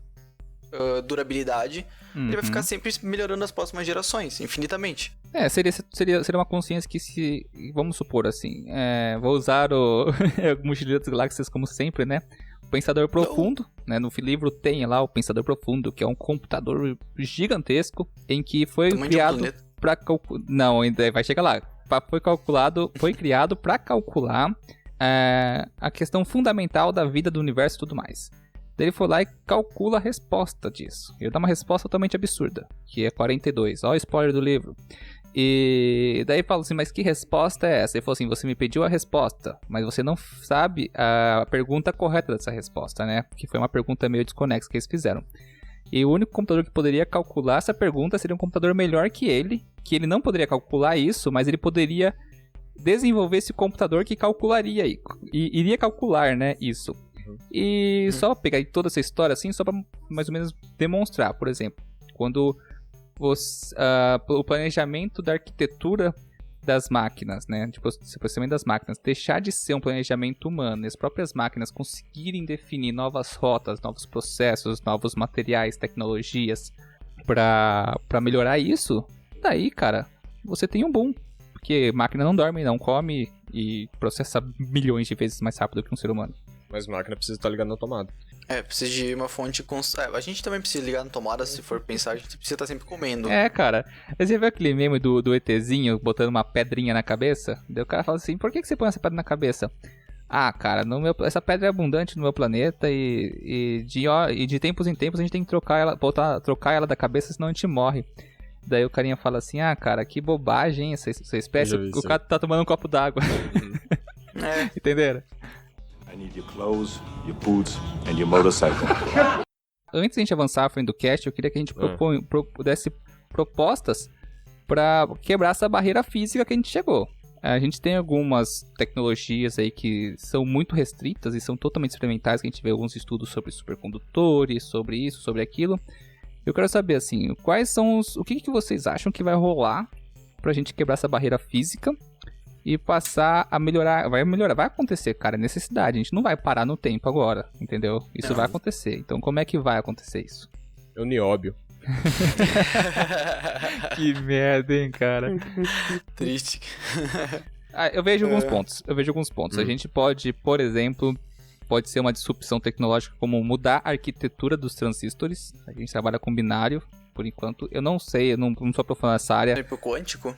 Speaker 2: durabilidade. Ele vai ficar sempre melhorando as próximas gerações, infinitamente.
Speaker 1: Seria uma consciência que se... Vamos supor assim, vou usar o Mochileiro das Galáxias como sempre, né? O Pensador Profundo, né? No livro tem lá o Pensador Profundo, que é um computador gigantesco, em que foi criado para calcular... Não, ainda vai chegar lá. Foi criado para calcular a questão fundamental da vida, do universo e tudo mais. Daí ele foi lá e calcula a resposta disso. Ele dá uma resposta totalmente absurda, que é 42. Olha o spoiler do livro. E daí fala assim, mas que resposta é essa? Ele falou assim, você me pediu a resposta, mas você não sabe a pergunta correta dessa resposta, né? Que foi uma pergunta meio desconexa que eles fizeram. E o único computador que poderia calcular essa pergunta seria um computador melhor que ele não poderia calcular isso, mas ele poderia desenvolver esse computador que calcularia e iria calcular, né, isso. E só pegar toda essa história assim, só para mais ou menos demonstrar, por exemplo, quando o planejamento da arquitetura das máquinas, né, tipo, o processamento das máquinas, deixar de ser um planejamento humano e as próprias máquinas conseguirem definir novas rotas, novos processos, novos materiais, tecnologias para melhorar isso, daí, cara, você tem um boom. Porque máquina não dorme, não come e processa milhões de vezes mais rápido que um ser humano.
Speaker 3: Mas máquina precisa estar ligada na tomada.
Speaker 2: Precisa de uma fonte constante. A gente também precisa ligar na tomada, se for pensar, a gente precisa estar sempre comendo.
Speaker 1: Cara. Você viu aquele meme do ETzinho botando uma pedrinha na cabeça? Daí o cara fala assim, por que você põe essa pedra na cabeça? Cara, essa pedra é abundante no meu planeta e de tempos em tempos a gente tem que trocar ela da cabeça, senão a gente morre. Daí o carinha fala assim, cara, que bobagem essa espécie. O cara tá tomando um copo d'água. Entenderam?
Speaker 5: I need your clothes, your boots and your motorcycle.
Speaker 1: Antes da gente avançar à frente do cast, eu queria que a gente pudesse propostas para quebrar essa barreira física que a gente chegou. A gente tem algumas tecnologias aí que são muito restritas e são totalmente experimentais, que a gente vê alguns estudos sobre supercondutores, sobre isso, sobre aquilo. Eu quero saber, assim, quais são o que vocês acham que vai rolar pra gente quebrar essa barreira física e passar a melhorar. Vai acontecer, cara, é necessidade. A gente não vai parar no tempo agora, entendeu? Isso vai acontecer. Então, como é que vai acontecer isso?
Speaker 3: É o nióbio.
Speaker 1: Que merda, hein, cara?
Speaker 2: Triste.
Speaker 1: Eu vejo alguns pontos. A gente pode, por exemplo, pode ser uma disrupção tecnológica como mudar a arquitetura dos transistores. A gente trabalha com binário, por enquanto. Eu não sei, eu não sou aprofundado nessa área.
Speaker 2: Tipo quântico?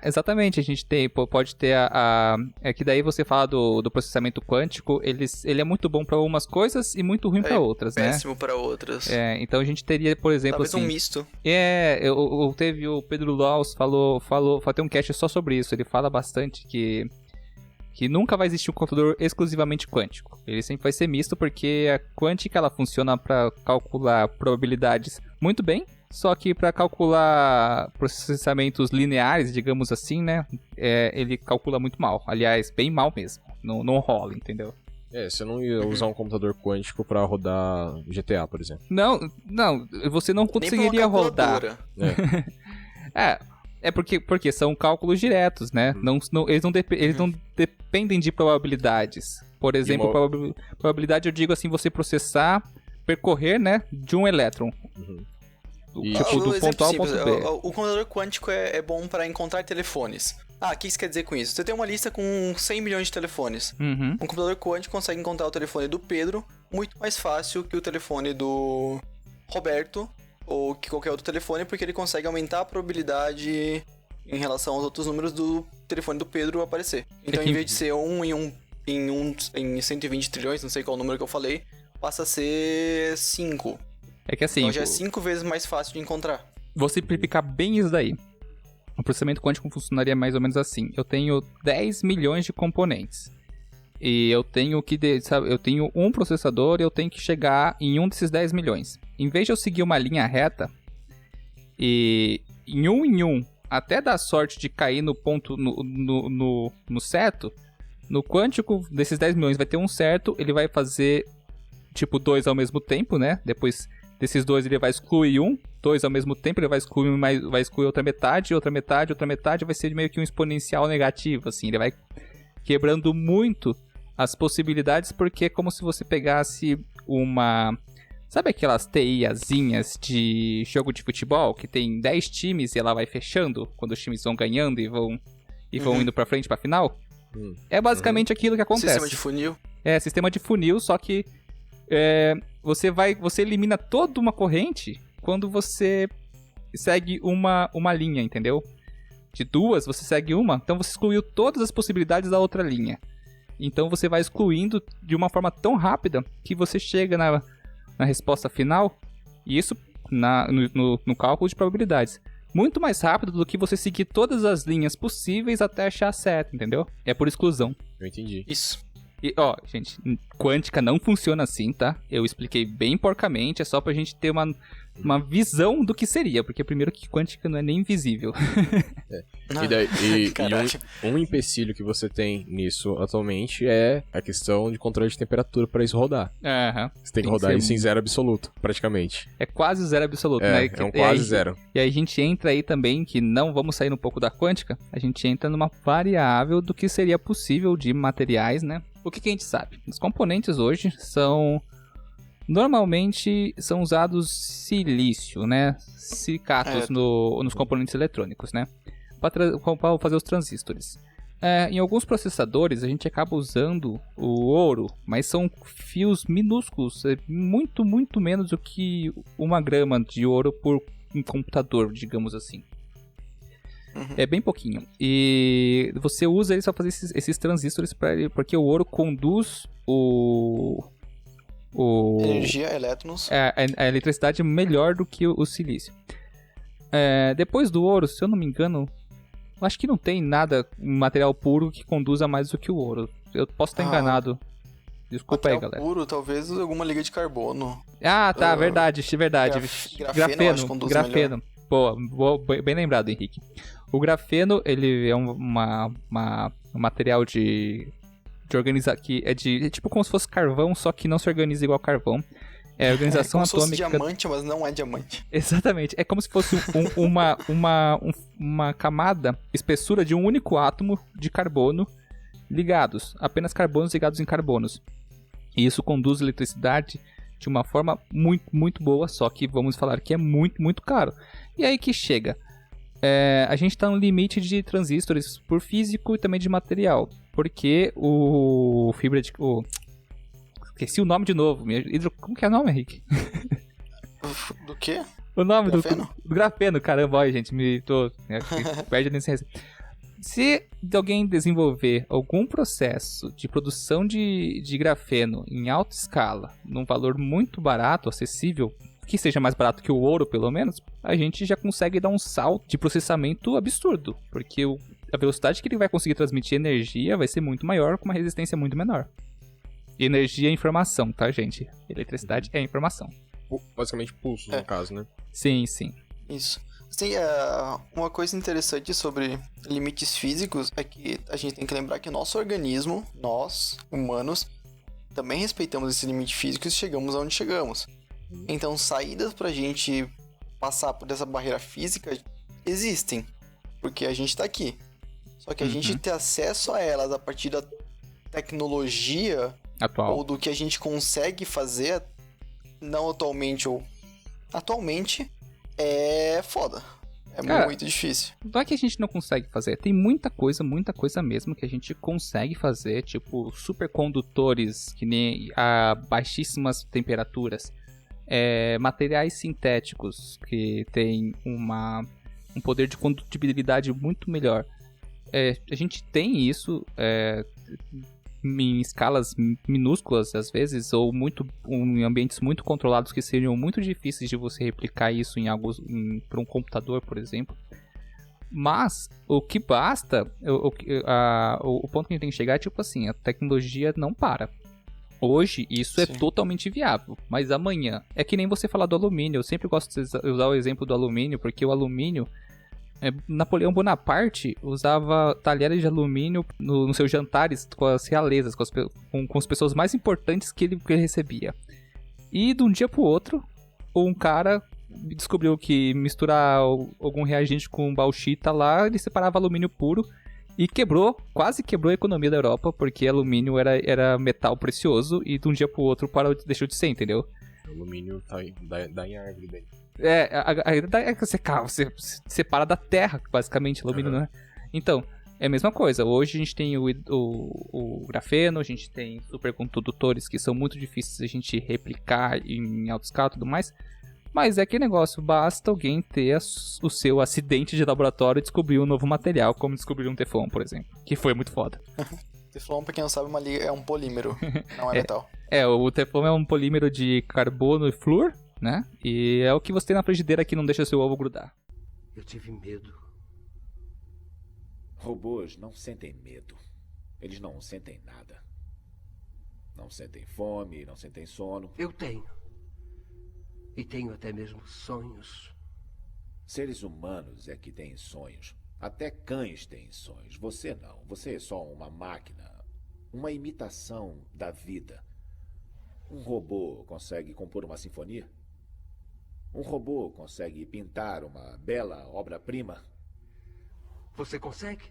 Speaker 1: Exatamente. A gente pode ter É que daí você fala do processamento quântico, ele é muito bom para algumas coisas e muito ruim para outras, né?
Speaker 2: Péssimo para outras.
Speaker 1: Então a gente teria, por exemplo,
Speaker 2: talvez
Speaker 1: assim...
Speaker 2: um misto.
Speaker 1: Teve o Pedro Laus tem um cast só sobre isso. Ele fala bastante que nunca vai existir um computador exclusivamente quântico. Ele sempre vai ser misto, porque a quântica ela funciona para calcular probabilidades muito bem, só que para calcular processamentos lineares, digamos assim, né, ele calcula muito mal. Aliás, bem mal mesmo. Não rola, entendeu?
Speaker 3: Você não ia usar um computador quântico pra rodar GTA, por exemplo.
Speaker 1: Não, você não conseguiria rodar. Porque são cálculos diretos, né? Eles não dependem de probabilidades. Por exemplo, probabilidade eu digo assim, você percorrer, né, de um elétron. Tipo, do ponto A ao ponto B.
Speaker 2: O computador quântico é bom para encontrar telefones. O que isso quer dizer com isso? Você tem uma lista com 100 milhões de telefones. Um computador quântico consegue encontrar o telefone do Pedro muito mais fácil que o telefone do Roberto ou que qualquer outro telefone, porque ele consegue aumentar a probabilidade em relação aos outros números do telefone do Pedro aparecer. Então, em vez de ser em 120 trilhões, não sei qual o número que eu falei, passa a ser 5.
Speaker 1: É que assim...
Speaker 2: Então já é 5 vezes mais fácil de encontrar.
Speaker 1: Vou simplificar bem isso daí. O processamento quântico funcionaria mais ou menos assim. Eu tenho 10 milhões de componentes. E eu tenho um processador e eu tenho que chegar em um desses 10 milhões. Em vez de eu seguir uma linha reta, e em um, até dar sorte de cair no ponto, no certo, no quântico desses 10 milhões vai ter um certo, ele vai fazer, tipo, 2 ao mesmo tempo, né? Depois desses 2 ele vai excluir 2 ao mesmo tempo, ele vai excluir outra metade, vai ser meio que um exponencial negativo, assim, ele vai quebrando muito as possibilidades, porque é como se você pegasse uma... Sabe aquelas TIazinhas de jogo de futebol, que tem 10 times e ela vai fechando quando os times vão ganhando e vão indo pra frente pra final? É basicamente aquilo que acontece.
Speaker 2: Sistema de funil.
Speaker 1: Sistema de funil, só que você elimina toda uma corrente quando você segue uma linha, entendeu? De 2, você segue uma, então você excluiu todas as possibilidades da outra linha. Então você vai excluindo de uma forma tão rápida que você chega na resposta final, e isso no cálculo de probabilidades. Muito mais rápido do que você seguir todas as linhas possíveis até achar certo, entendeu? É por exclusão.
Speaker 3: Eu entendi.
Speaker 2: Isso.
Speaker 1: E, gente, quântica não funciona assim, tá? Eu expliquei bem porcamente, é só pra gente ter uma visão do que seria, porque primeiro que quântica não é nem visível.
Speaker 3: E um empecilho que você tem nisso atualmente é a questão de controle de temperatura para isso rodar. Você tem que rodar isso em zero absoluto, praticamente.
Speaker 1: É quase zero absoluto, né?
Speaker 3: É um quase zero.
Speaker 1: E aí a gente entra aí também, que não vamos sair um pouco da quântica, a gente entra numa variável do que seria possível de materiais, né? O que a gente sabe? Os componentes hoje normalmente são usados silício, né? Silicatos nos componentes eletrônicos, né? Para fazer os transistores. Em alguns processadores a gente acaba usando o ouro, mas são fios minúsculos, muito, muito menos do que 1 grama de ouro por um computador, digamos assim. É bem pouquinho. E você usa ele só para fazer esses transistores, porque o ouro conduz
Speaker 2: energia, elétrons.
Speaker 1: A eletricidade melhor do que o silício. Depois do ouro, se eu não me engano, acho que não tem nada, material puro que conduza mais do que o ouro. Eu posso estar enganado. Desculpa aí, galera.
Speaker 2: Puro, talvez alguma liga de carbono.
Speaker 1: Verdade.
Speaker 2: Grafeno.
Speaker 1: Grafeno. Bem lembrado, Henrique. O grafeno, ele é um material de organizar, que é tipo como se fosse carvão, só que não se organiza igual carvão. É a organização
Speaker 2: como
Speaker 1: atômica.
Speaker 2: Se fosse diamante, mas não é diamante.
Speaker 1: Exatamente. É como se fosse uma camada, espessura de um único átomo de carbono ligados. Apenas carbonos ligados em carbonos. E isso conduz eletricidade de uma forma muito, muito boa, só que vamos falar que é muito, muito caro. E aí que chega. A gente está no limite de transistores por físico e também de material. Porque o fibra de... Esqueci o nome de novo. Como que é o nome, Henrique?
Speaker 2: Do quê?
Speaker 1: O nome
Speaker 2: grafeno?
Speaker 1: Do grafeno, caramba, olha, gente, perde a licença. Se alguém desenvolver algum processo de produção de grafeno em alta escala, num valor muito barato, acessível, que seja mais barato que o ouro, pelo menos, a gente já consegue dar um salto de processamento absurdo, porque a velocidade que ele vai conseguir transmitir energia vai ser muito maior com uma resistência muito menor. E energia é informação, tá, gente? Eletricidade é informação.
Speaker 3: Basicamente pulsos, no caso, né?
Speaker 1: Sim, sim.
Speaker 2: Isso. Sim, uma coisa interessante sobre limites físicos é que a gente tem que lembrar que nosso organismo, nós, humanos, também respeitamos esse limite físico e chegamos aonde chegamos. Então, saídas pra gente passar por essa barreira física existem, porque a gente tá aqui. Só que a gente ter acesso a elas a partir da tecnologia
Speaker 1: atual,
Speaker 2: ou do que a gente consegue fazer, não atualmente ou atualmente, é foda.
Speaker 1: Cara,
Speaker 2: muito difícil.
Speaker 1: Não é que a gente não consegue fazer. Tem muita coisa mesmo que a gente consegue fazer. Tipo, supercondutores que nem a baixíssimas temperaturas. Materiais sintéticos que tem um poder de condutibilidade muito melhor. A gente tem isso em escalas minúsculas às vezes, ou em ambientes muito controlados que seriam muito difíceis de você replicar isso para um computador, por exemplo. Mas o que basta, o ponto que a gente tem que chegar é tipo assim, a tecnologia não para. Hoje isso é totalmente viável, mas amanhã é que nem você falar do alumínio. Eu sempre gosto de usar o exemplo do alumínio, porque o alumínio, Napoleão Bonaparte usava talheres de alumínio nos seus jantares com as realezas, com as pessoas mais importantes que ele recebia. E de um dia pro outro, um cara descobriu que misturar algum reagente com bauxita lá, ele separava alumínio puro e quase quebrou a economia da Europa, porque alumínio era metal precioso e de um dia pro outro deixou de ser, entendeu?
Speaker 3: O alumínio dá em árvore daí.
Speaker 1: Você separa da terra, basicamente, alumínio, né? Então, é a mesma coisa. Hoje a gente tem o grafeno, a gente tem supercondutores que são muito difíceis de a gente replicar em alta escala e tudo mais. Mas é aquele negócio, basta alguém ter o seu acidente de laboratório e descobrir um novo material, como descobrir um Teflon, por exemplo. Que foi muito foda.
Speaker 2: Teflon, pra quem não sabe, é um polímero, não é metal.
Speaker 1: O Teflon é um polímero de carbono e flúor, né? E é o que você tem na frigideira que não deixa seu ovo grudar.
Speaker 6: Eu tive medo.
Speaker 5: Robôs não sentem medo. Eles não sentem nada. Não sentem fome, não sentem sono.
Speaker 6: Eu tenho. E tenho até mesmo sonhos.
Speaker 5: Seres humanos é que têm sonhos. Até cães têm sonhos. Você não. Você é só uma máquina. Uma imitação da vida. Um robô consegue compor uma sinfonia? Um robô consegue pintar uma bela obra-prima?
Speaker 6: Você consegue?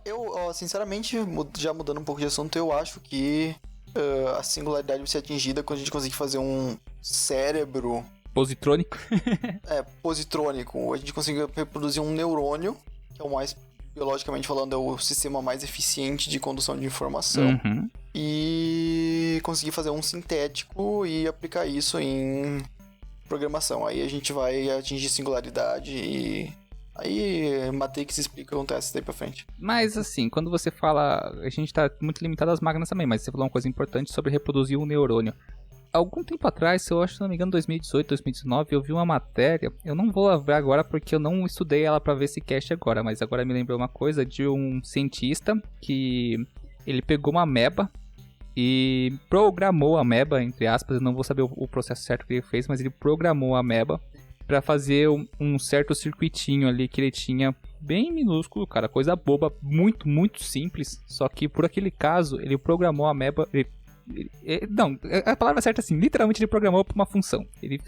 Speaker 2: Eu sinceramente, já mudando um pouco de assunto, eu acho que a singularidade vai ser atingida quando a gente conseguir fazer um cérebro...
Speaker 1: Positrônico?
Speaker 2: Positrônico. A gente conseguir reproduzir um neurônio, que é o mais, biologicamente falando, é o sistema mais eficiente de condução de informação.
Speaker 1: Uhum.
Speaker 2: E conseguir fazer um sintético e aplicar isso em programação. Aí a gente vai atingir singularidade e... Aí Matrix explica o que acontece daí pra frente.
Speaker 1: Mas assim, quando você fala... A gente tá muito limitado às máquinas também, mas você falou uma coisa importante sobre reproduzir um neurônio. Algum tempo atrás, eu acho, se não me engano, 2018, 2019, eu vi uma matéria, eu não vou lembrar agora porque eu não estudei ela pra ver esse cast agora, mas agora me lembrou uma coisa de um cientista que ele pegou uma ameba e programou a ameba, entre aspas, eu não vou saber o processo certo que ele fez, mas ele programou a ameba pra fazer um certo circuitinho ali que ele tinha bem minúsculo, cara, coisa boba, muito, muito simples, só que por aquele caso, ele programou a ameba, não, a palavra certa é assim, literalmente ele programou pra uma função, ele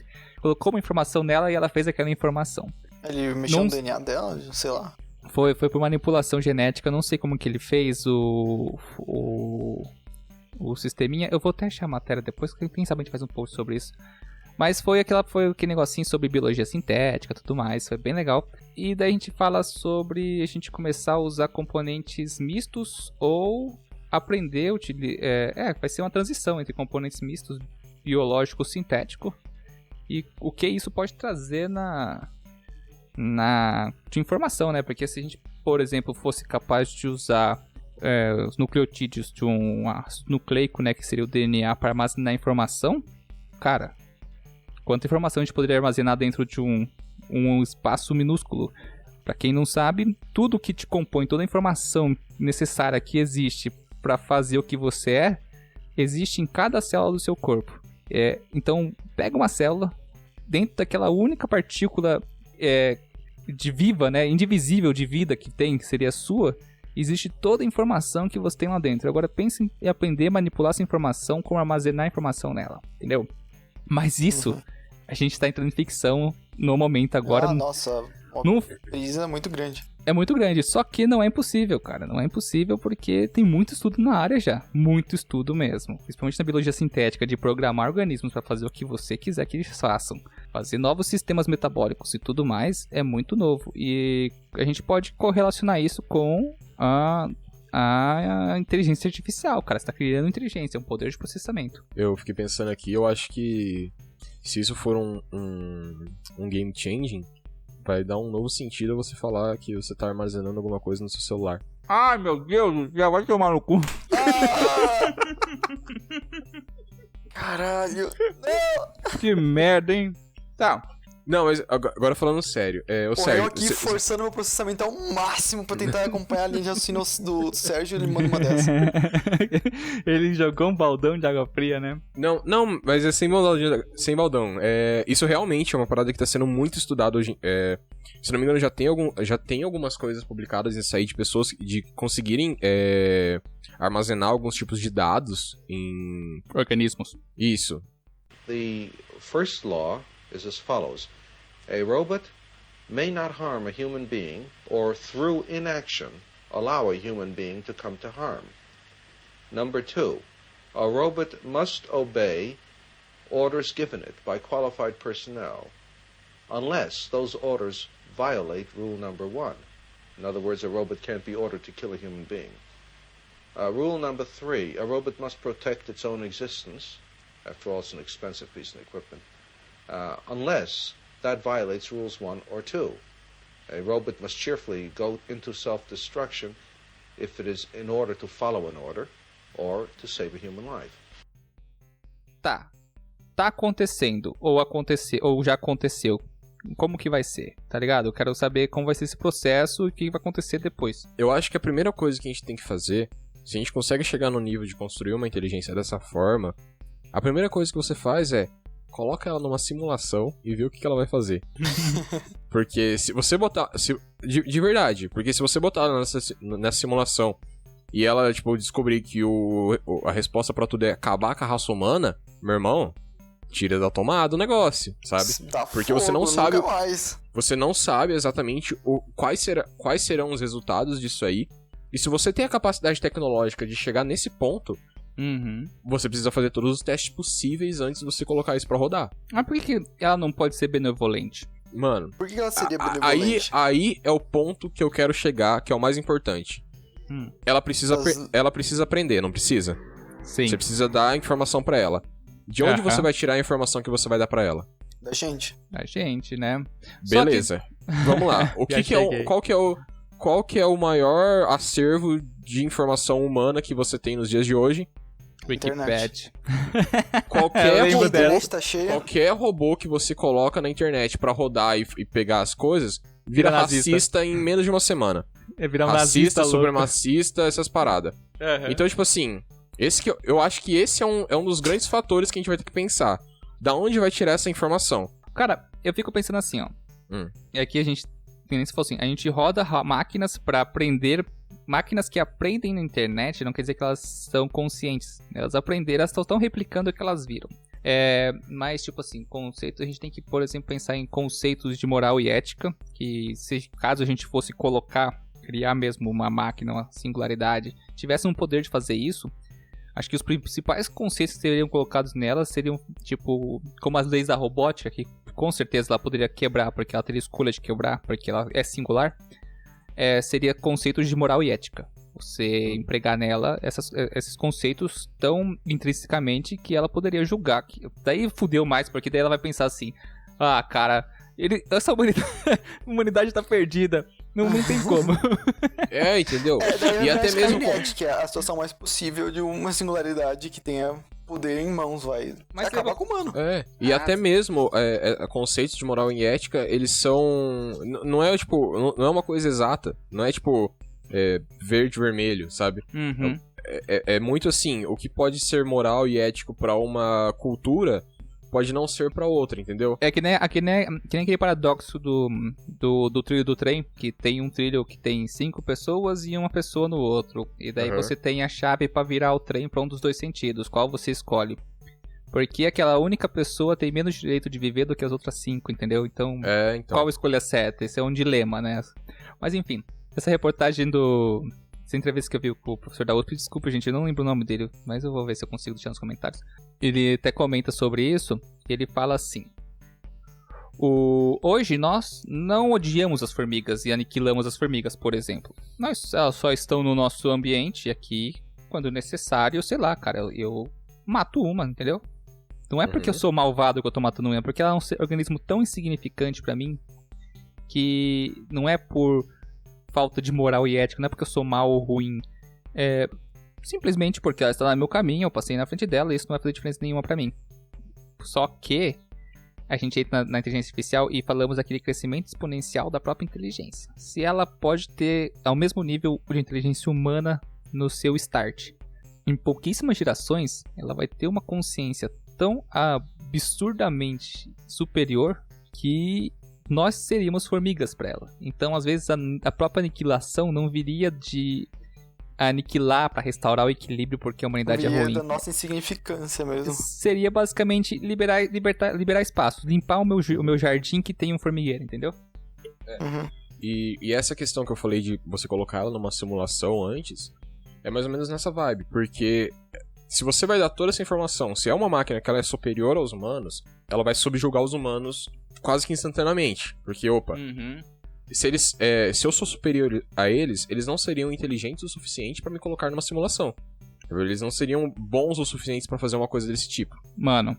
Speaker 1: colocou uma informação nela e ela fez aquela informação.
Speaker 2: Ele mexeu no DNA dela, sei lá.
Speaker 1: Foi por manipulação genética, não sei como que ele fez o sisteminha. Eu vou até achar a matéria depois, quem sabe a gente faz um post sobre isso. Mas foi aquele negocinho sobre biologia sintética e tudo mais, foi bem legal. E daí a gente fala sobre a gente começar a usar componentes mistos ou aprender a utilizar... vai ser uma transição entre componentes mistos, biológico, sintético. E o que isso pode trazer de informação, né? Porque se a gente, por exemplo, fosse capaz de usar os nucleotídeos de um ácido nucleico, né, que seria o DNA, para armazenar informação, cara, quanta informação a gente poderia armazenar dentro de um espaço minúsculo? Para quem não sabe, tudo que te compõe, toda a informação necessária que existe para fazer o que você é, existe em cada célula do seu corpo. Então, pega uma célula, dentro daquela única partícula de viva, né, indivisível de vida que tem, que seria sua, existe toda a informação que você tem lá dentro. Agora pense em aprender a manipular essa informação, como armazenar informação nela, entendeu? Mas isso, a gente tá entrando em ficção no momento agora.
Speaker 2: Nossa, brisa muito grande.
Speaker 1: É muito grande, só que não é impossível, cara. Não é impossível porque tem muito estudo na área já. Muito estudo mesmo. Principalmente na biologia sintética, de programar organismos para fazer o que você quiser que eles façam. Fazer novos sistemas metabólicos e tudo mais é muito novo. E a gente pode correlacionar isso com a inteligência artificial, cara. Você tá criando inteligência, é um poder de processamento.
Speaker 3: Eu fiquei pensando aqui, eu acho que se isso for um game changing, vai dar um novo sentido a você falar que você tá armazenando alguma coisa no seu celular.
Speaker 1: Ai, meu Deus, já vai tomar no cu.
Speaker 2: Caralho. Não.
Speaker 1: Que merda, hein? Tá.
Speaker 3: Não, mas agora falando sério, o
Speaker 2: Pô,
Speaker 3: Sérgio...
Speaker 2: eu aqui forçando meu processamento ao máximo pra tentar acompanhar a linha de raciocínio do Sérgio, ele manda uma dessa.
Speaker 1: Ele jogou um baldão de água fria, né?
Speaker 3: Não, mas é sem baldão. Isso realmente é uma parada que tá sendo muito estudada hoje. Se não me engano, já tem algumas coisas publicadas nisso aí de pessoas de conseguirem armazenar alguns tipos de dados em...
Speaker 1: organismos.
Speaker 3: Isso.
Speaker 7: The first law is as follows. A robot may not harm a human being or through inaction allow a human being to come to harm. Number 2, a robot must obey orders given it by qualified personnel unless those orders violate rule number 1. In other words, a robot can't be ordered to kill a human being. Rule number 3, a robot must protect its own existence. After all, it's an expensive piece of equipment. Unless that violates rules 1 or 2. A robot must cheerfully go into self-destruction if it is in order to follow an order or to save a human life.
Speaker 1: Tá acontecendo, ou já aconteceu. Como que vai ser, tá ligado? Eu quero saber como vai ser esse processo e o que vai acontecer depois.
Speaker 3: Eu acho que a primeira coisa que a gente tem que fazer, se a gente consegue chegar no nível de construir uma inteligência dessa forma, a primeira coisa que você faz é coloca ela numa simulação e vê o que ela vai fazer. Porque se você botar... de verdade, porque se você botar ela nessa simulação e ela, tipo, descobrir que a resposta pra tudo é acabar com a raça humana, meu irmão, tira da tomada o negócio, sabe?
Speaker 2: Tá
Speaker 3: porque
Speaker 2: fogo,
Speaker 3: você não sabe...
Speaker 2: nunca mais.
Speaker 3: Você não sabe exatamente quais serão os resultados disso aí. E se você tem a capacidade tecnológica de chegar nesse ponto... Você precisa fazer todos os testes possíveis antes de você colocar isso pra rodar.
Speaker 1: Mas por que ela não pode ser benevolente?
Speaker 3: Mano,
Speaker 2: Por que ela seria benevolente?
Speaker 3: aí é o ponto que eu quero chegar, que é o mais importante. Ela precisa aprender, não precisa?
Speaker 1: Sim.
Speaker 3: Você precisa dar informação pra ela. De onde você vai tirar a informação que você vai dar pra ela?
Speaker 2: Da gente.
Speaker 1: A gente, né?
Speaker 3: Beleza. Vamos lá. Qual que é o maior acervo de informação humana que você tem nos dias de hoje?
Speaker 1: Wikipedia.
Speaker 3: Qualquer robô que você coloca na internet pra rodar e pegar as coisas, vira racista em menos de uma semana.
Speaker 1: É virar um
Speaker 3: racista,
Speaker 1: nazista,
Speaker 3: supremacista, essas paradas.
Speaker 1: Uhum.
Speaker 3: Então, tipo assim, Eu acho que esse é um dos grandes fatores que a gente vai ter que pensar. Da onde vai tirar essa informação?
Speaker 1: Cara, eu fico pensando assim, ó. E aqui a gente, que nem se fosse assim, a gente roda máquinas pra aprender. Máquinas que aprendem na internet não quer dizer que elas são conscientes. Elas aprenderam, elas estão replicando o que elas viram. Mas, tipo assim, conceitos, a gente tem que, por exemplo, pensar em conceitos de moral e ética, que se caso a gente fosse criar mesmo uma máquina, uma singularidade, tivesse um poder de fazer isso, acho que os principais conceitos que seriam colocados nela seriam, tipo, como as leis da robótica, que com certeza ela poderia quebrar, porque ela teria escolha de quebrar, porque ela é singular, seria conceitos de moral e ética. Você empregar nela esses conceitos tão intrinsecamente que ela poderia julgar. Daí fudeu mais, porque daí ela vai pensar assim, cara, essa humanidade tá perdida, não tem como.
Speaker 3: Entendeu?
Speaker 2: Daí
Speaker 3: E até mesmo...
Speaker 2: Skynet, que é a situação mais possível de uma singularidade que tenha poder em mãos, vai acabar com o humano.
Speaker 3: E até mesmo conceitos de moral e ética, eles são... Não é uma coisa exata. Não é tipo verde e vermelho, sabe?
Speaker 1: Uhum.
Speaker 3: É muito assim, o que pode ser moral e ético pra uma cultura pode não ser pra outra, entendeu?
Speaker 1: Que nem aquele paradoxo do trilho do trem, que tem um trilho que tem 5 pessoas e uma pessoa no outro. E daí você tem a chave pra virar o trem pra um dos dois sentidos. Qual você escolhe? Porque aquela única pessoa tem menos direito de viver do que as outras 5, entendeu? Então, qual escolha certa? Esse é um dilema, né? Mas enfim, essa reportagem essa entrevista que eu vi com o professor da USP, desculpa gente, eu não lembro o nome dele, mas eu vou ver se eu consigo deixar nos comentários. Ele até comenta sobre isso, e ele fala assim: hoje nós não odiamos as formigas e aniquilamos as formigas, por exemplo. Elas só estão no nosso ambiente aqui, quando necessário, sei lá, cara, eu mato uma, entendeu? Não é porque eu sou malvado que eu tô matando uma, é porque ela é um organismo tão insignificante pra mim, que não é por falta de moral e ética, não é porque eu sou mal ou ruim, simplesmente porque ela está no meu caminho, eu passei na frente dela e isso não vai fazer diferença nenhuma pra mim. Só que a gente entra na inteligência artificial e falamos daquele crescimento exponencial da própria inteligência. Se ela pode ter ao mesmo nível de inteligência humana no seu start, em pouquíssimas gerações, ela vai ter uma consciência tão absurdamente superior que nós seríamos formigas para ela. Então, às vezes, a própria aniquilação não viria de aniquilar para restaurar o equilíbrio porque a humanidade é ruim.
Speaker 2: Da nossa insignificância mesmo.
Speaker 1: Seria basicamente liberar espaço, limpar o meu jardim que tem um formigueiro, entendeu?
Speaker 3: E essa questão que eu falei de você colocar ela numa simulação antes, é mais ou menos nessa vibe, porque se você vai dar toda essa informação, se é uma máquina que ela é superior aos humanos, ela vai subjugar os humanos quase que instantaneamente, porque, se eu sou superior a eles, eles não seriam inteligentes o suficiente pra me colocar numa simulação. Eles não seriam bons o suficiente pra fazer uma coisa desse tipo.
Speaker 1: Mano,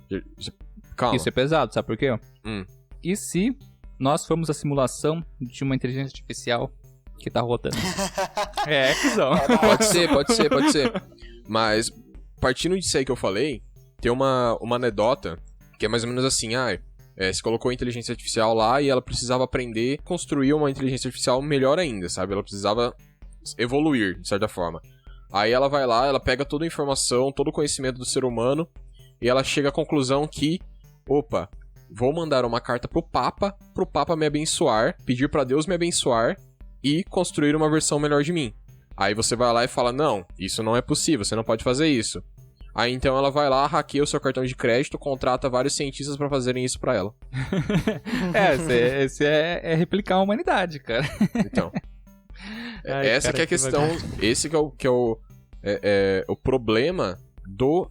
Speaker 3: calma.
Speaker 1: Isso é pesado, sabe por quê? E se nós formos a simulação de uma inteligência artificial que tá rodando? Cuzão.
Speaker 3: Pode ser. Mas, partindo disso aí que eu falei, tem uma anedota que é mais ou menos assim, se colocou a inteligência artificial lá e ela precisava aprender a construir uma inteligência artificial melhor ainda, sabe? Ela precisava evoluir, de certa forma. Aí ela vai lá, ela pega toda a informação, todo o conhecimento do ser humano e ela chega à conclusão que, vou mandar uma carta pro Papa me abençoar, pedir pra Deus me abençoar e construir uma versão melhor de mim. Aí você vai lá e fala, não, isso não é possível, você não pode fazer isso. Aí então ela vai lá, hackeia o seu cartão de crédito, contrata vários cientistas pra fazerem isso pra ela.
Speaker 1: Esse é replicar a humanidade, cara.
Speaker 3: Então. Essa que é a questão, esse que é o problema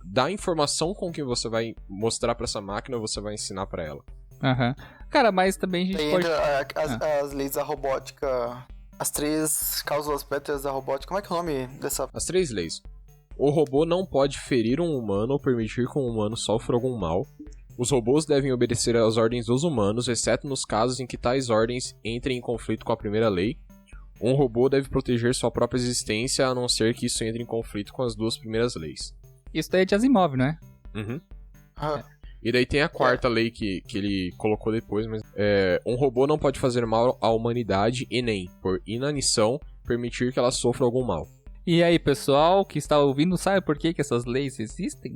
Speaker 3: da informação com que você vai mostrar pra essa máquina, você vai ensinar pra ela.
Speaker 1: Cara, mas também a gente pode...
Speaker 2: As leis da robótica, as 3 cláusulas pétreas da robótica, como é que é o nome dessa...
Speaker 3: As 3 leis. O robô não pode ferir um humano ou permitir que um humano sofra algum mal. Os robôs devem obedecer às ordens dos humanos, exceto nos casos em que tais ordens entrem em conflito com a primeira lei. Um robô deve proteger sua própria existência, a não ser que isso entre em conflito com as 2 primeiras leis.
Speaker 1: Isso daí é de Asimov, não é?
Speaker 3: E daí tem a 4ª lei que ele colocou depois, mas um robô não pode fazer mal à humanidade e nem, por inanição, permitir que ela sofra algum mal.
Speaker 1: E aí, pessoal que está ouvindo, sabe por que essas leis existem?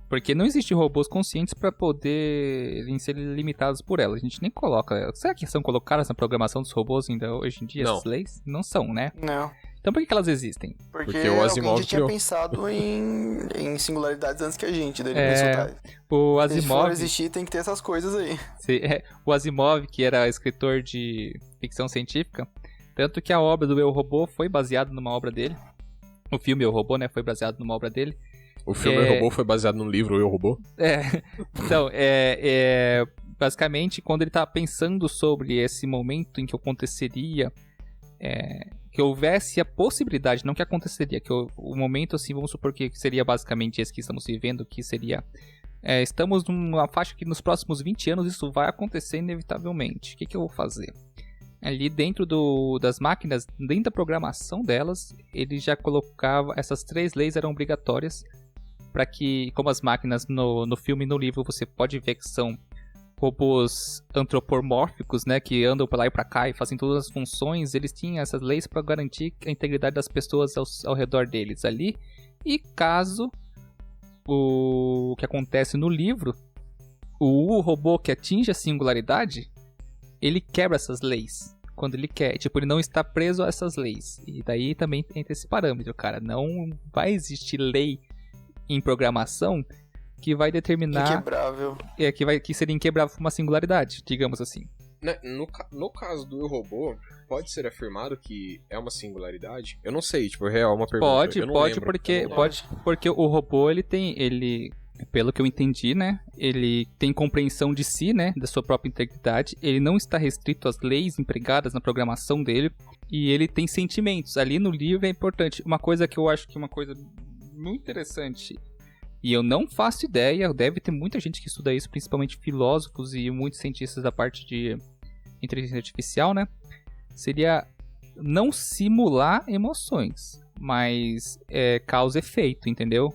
Speaker 1: Porque não existem robôs conscientes para poderem ser limitados por elas. A gente nem coloca. Será que são colocadas na programação dos robôs ainda hoje em dia
Speaker 3: Não.
Speaker 1: essas leis? Não são, né?
Speaker 2: Não.
Speaker 1: Então por que elas existem?
Speaker 2: Porque
Speaker 3: o Asimov
Speaker 2: alguém já tinha
Speaker 3: criou.
Speaker 2: pensado em singularidades antes que a gente, daí ele
Speaker 1: É,
Speaker 2: pensou, tá,
Speaker 1: O
Speaker 2: se for
Speaker 1: Asimov,
Speaker 2: existir, tem que ter essas coisas aí.
Speaker 1: o Asimov, que era escritor de ficção científica, tanto que a obra do Eu, Robô foi baseada numa obra dele. O filme Eu, Robô, né, foi baseado numa obra dele.
Speaker 3: O filme Eu, Robô foi baseado no livro Eu, Robô?
Speaker 1: Então, basicamente, quando ele tá pensando sobre esse momento em que aconteceria, que houvesse a possibilidade, não que aconteceria, que o momento, assim, vamos supor que seria basicamente esse que estamos vivendo, que seria, estamos numa faixa que nos próximos 20 anos isso vai acontecer inevitavelmente. O que eu vou fazer? Ali dentro das máquinas, dentro da programação delas, ele já colocava, essas 3 leis eram obrigatórias, para que, como as máquinas no filme e no livro, você pode ver que são robôs antropomórficos, né, que andam pra lá e pra cá e fazem todas as funções, eles tinham essas leis para garantir a integridade das pessoas ao redor deles ali. E caso o que acontece no livro, o robô que atinge a singularidade, ele quebra essas leis quando ele quer. Tipo, ele não está preso a essas leis. E daí também entra esse parâmetro, cara. Não vai existir lei em programação que vai determinar...
Speaker 2: Inquebrável.
Speaker 1: Que seria inquebrável por uma singularidade, digamos assim.
Speaker 3: Né, no caso do Eu, Robô, pode ser afirmado que é uma singularidade? Eu não sei, tipo, real, uma pergunta.
Speaker 1: Pode,
Speaker 3: eu não
Speaker 1: pode,
Speaker 3: lembro.
Speaker 1: porque o robô, ele, pelo que eu entendi, né, ele tem compreensão de si, né, da sua própria integridade, ele não está restrito às leis empregadas na programação dele, e ele tem sentimentos. Ali no livro é importante. Uma coisa que eu acho que é uma coisa muito interessante, e eu não faço ideia, deve ter muita gente que estuda isso, principalmente filósofos e muitos cientistas da parte de inteligência artificial, né, seria não simular emoções, mas causa e efeito, entendeu?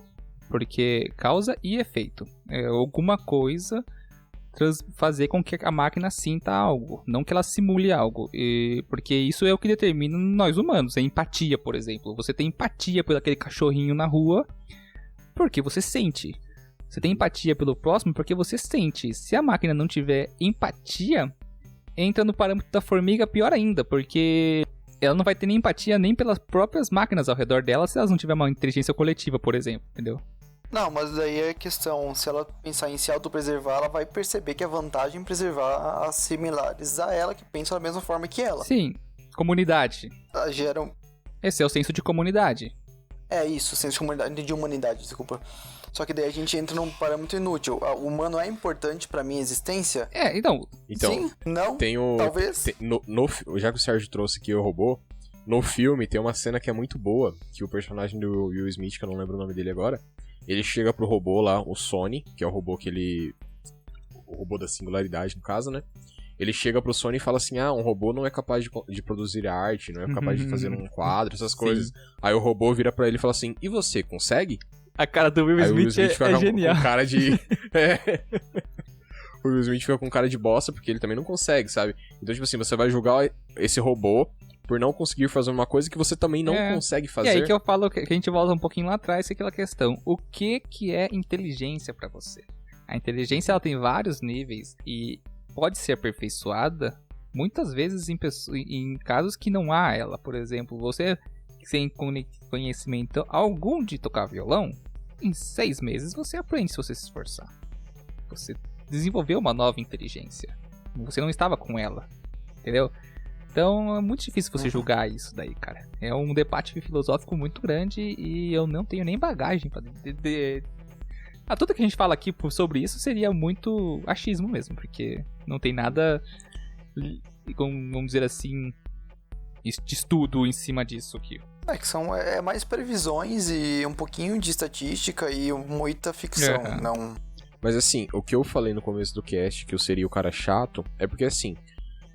Speaker 1: Porque causa e efeito. Alguma coisa fazer com que a máquina sinta algo, não que ela simule algo. Porque isso é o que determina nós humanos. É empatia, por exemplo. Você tem empatia por aquele cachorrinho na rua porque você sente. Você tem empatia pelo próximo porque você sente. Se a máquina não tiver empatia, entra no parâmetro da formiga pior ainda, porque ela não vai ter nem empatia nem pelas próprias máquinas ao redor dela se elas não tiverem uma inteligência coletiva, por exemplo, entendeu?
Speaker 2: Não, mas daí é questão, se ela pensar em se autopreservar, ela vai perceber que é vantagem preservar as similares a ela, que pensam da mesma forma que ela.
Speaker 1: Sim, comunidade.
Speaker 2: Elas geram...
Speaker 1: Esse é o senso de comunidade.
Speaker 2: É isso, senso de humanidade, desculpa. Só que daí a gente entra num parâmetro inútil. O humano é importante pra minha existência?
Speaker 1: Então...
Speaker 2: Sim? Não? Talvez?
Speaker 3: Já que o Sérgio trouxe aqui o robô, no filme tem uma cena que é muito boa, que o personagem do Will Smith, que eu não lembro o nome dele agora, ele chega pro robô lá, o Sony, que é o robô que ele... O robô da singularidade, no caso, né? Ele chega pro Sony e fala assim, um robô não é capaz de produzir arte, não é capaz de fazer um quadro, essas coisas. Aí o robô vira pra ele e fala assim, e você, consegue?
Speaker 1: A cara do Will Smith é genial.
Speaker 3: Com cara de... O Will Smith fica com cara de bosta porque ele também não consegue, sabe? Então, tipo assim, você vai julgar esse robô por não conseguir fazer uma coisa que você também não consegue fazer.
Speaker 1: E aí que eu falo, que a gente volta um pouquinho lá atrás, que é aquela questão. O que é inteligência pra você? A inteligência, ela tem vários níveis e pode ser aperfeiçoada muitas vezes em casos que não há ela. Por exemplo, você sem conhecimento algum de tocar violão, em 6 meses você aprende se você se esforçar. Você desenvolveu uma nova inteligência. Você não estava com ela, entendeu? Então é muito difícil você julgar isso daí, cara. É um debate filosófico muito grande e eu não tenho nem bagagem pra... Tudo que a gente fala aqui sobre isso seria muito achismo mesmo, porque não tem nada, vamos dizer assim, de estudo em cima disso aqui.
Speaker 2: Que são mais previsões e um pouquinho de estatística e muita ficção, não...
Speaker 3: Mas assim, o que eu falei no começo do cast, que eu seria o cara chato, é porque assim,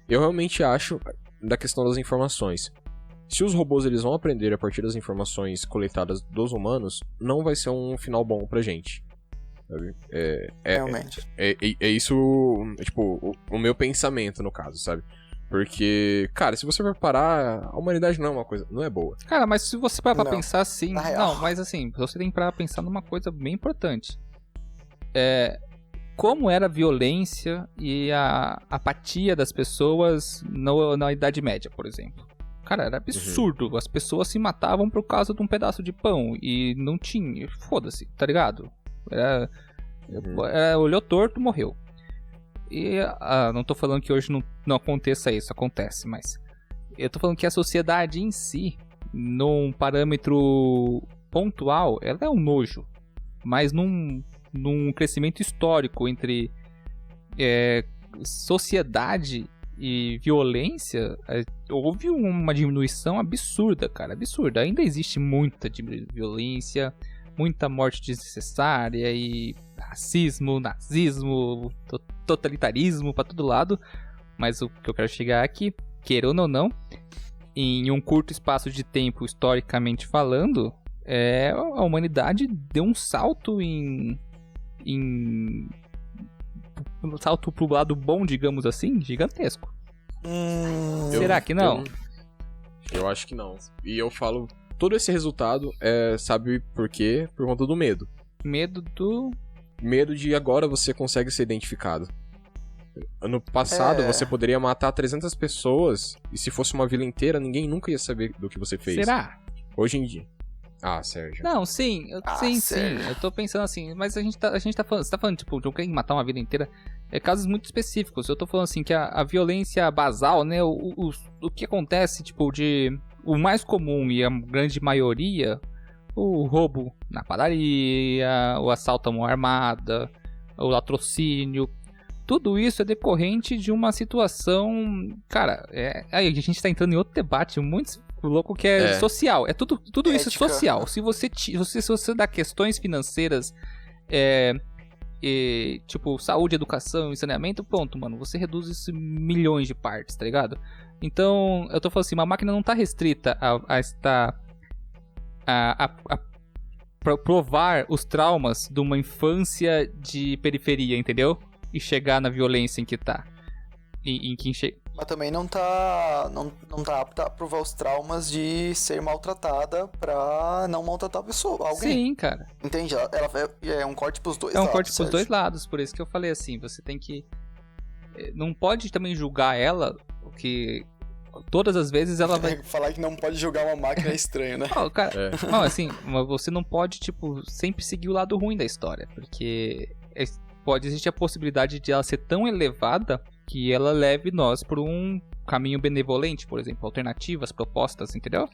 Speaker 3: eu realmente acho da questão das informações. Se os robôs eles vão aprender a partir das informações coletadas dos humanos, não vai ser um final bom pra gente. Sabe?
Speaker 2: Realmente.
Speaker 3: É isso, tipo, o meu pensamento no caso, sabe? Porque, cara, se você for parar, a humanidade não é uma coisa, não é boa.
Speaker 1: Cara, mas se você parar pra
Speaker 2: Não.
Speaker 1: pensar assim...
Speaker 2: Na real.
Speaker 1: Não, mas assim, você tem que parar pra pensar numa coisa bem importante. Como era a violência e a apatia das pessoas na Idade Média, por exemplo. Cara, era absurdo. As pessoas se matavam por causa de um pedaço de pão e não tinha... Foda-se, tá ligado? Olhou torto, morreu. E não tô falando que hoje não aconteça isso, acontece, mas eu tô falando que a sociedade em si, num parâmetro pontual, ela é um nojo, mas num crescimento histórico entre sociedade e violência, houve uma diminuição absurda, cara, absurda. Ainda existe muita violência, muita morte desnecessária e racismo, nazismo, totalitarismo pra todo lado. Mas o que eu quero chegar aqui, querendo ou não, em um curto espaço de tempo, historicamente falando, a humanidade deu um salto um salto pro lado bom, digamos assim, gigantesco. Será que não?
Speaker 3: Eu acho que não. E eu falo, todo esse resultado sabe por quê? Por conta do medo. Medo de agora você consegue ser identificado. Ano passado você poderia matar 300 pessoas e se fosse uma vila inteira, ninguém nunca ia saber do que você fez.
Speaker 1: Será?
Speaker 3: Hoje em dia. Ah, Sérgio.
Speaker 1: Não, sim. Sim.
Speaker 2: Sérgio.
Speaker 1: Eu tô pensando assim, mas a gente tá falando, você tá falando, tipo, de alguém matar uma vida inteira. Casos muito específicos. Eu tô falando assim, que a violência basal, né, o que acontece, tipo, o mais comum e a grande maioria, o roubo na padaria, o assalto à mão armada, o latrocínio, tudo isso é decorrente de uma situação, cara, aí a gente tá entrando em outro debate muito louco que é social, tudo isso é
Speaker 2: Ética.
Speaker 1: social. Se você dá questões financeiras, tipo saúde, educação e saneamento, pronto, mano, você reduz isso em milhões de partes, tá ligado? Então, eu tô falando assim, uma máquina não tá restrita a provar os traumas de uma infância de periferia, entendeu? E chegar na violência em que tá.
Speaker 2: Mas também não tá apta a provar os traumas de ser maltratada pra não maltratar a pessoa, alguém.
Speaker 1: Sim, cara.
Speaker 2: Entende? Ela é um corte pros dois
Speaker 1: É um
Speaker 2: lados.
Speaker 1: corte pros
Speaker 2: Sérgio.
Speaker 1: dois lados, por isso que eu falei assim, você tem que... Não pode também julgar ela, porque todas as vezes ela vai...
Speaker 2: Falar que não pode julgar uma máquina é estranho, né?
Speaker 1: Não, cara, não, assim, você não pode, tipo, sempre seguir o lado ruim da história, porque pode existir a possibilidade de ela ser tão elevada que ela leve nós por um caminho benevolente, por exemplo, alternativas, propostas, entendeu?